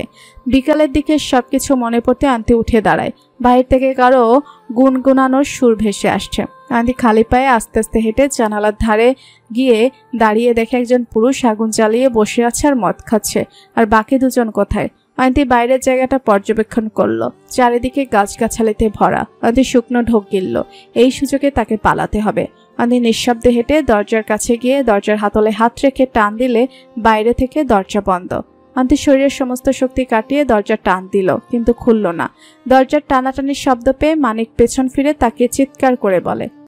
বিকালের দিকে সবকিছু মনে পড়তে আন্তি উঠে দাঁড়ায়। বাহির থেকে কারো গুনগুনানোর সুর ভেসে আসছে। আন্তি খালি পায়ে আস্তে আস্তে হেঁটে জানালার ধারে গিয়ে দাঁড়িয়ে দেখে একজন পুরুষ আগুন জ্বালিয়ে বসে আছে আর মদ খাচ্ছে। আর বাকি দুজন কোথায়? আন্টি বাইরের জায়গাটা পর্যবেক্ষণ করলো। চারিদিকে গাছগাছালিতে ভরা। আন্টি শুকনো ঢোক গিলল। এই সুযোগে তাকে পালাতে হবে। আন্টি নিঃশব্দে হেঁটে দরজার কাছে গিয়ে দরজার হাতলে হাত রেখে টান দিলে বাইরে থেকে দরজা বন্ধ। আন্টি শরীরের সমস্ত শক্তি কাটিয়ে দরজা টান দিল, কিন্তু খুলল না। দরজার টানাটানির শব্দ পেয়ে মানিক পেছন ফিরে তাকে চিৎকার করে বলে,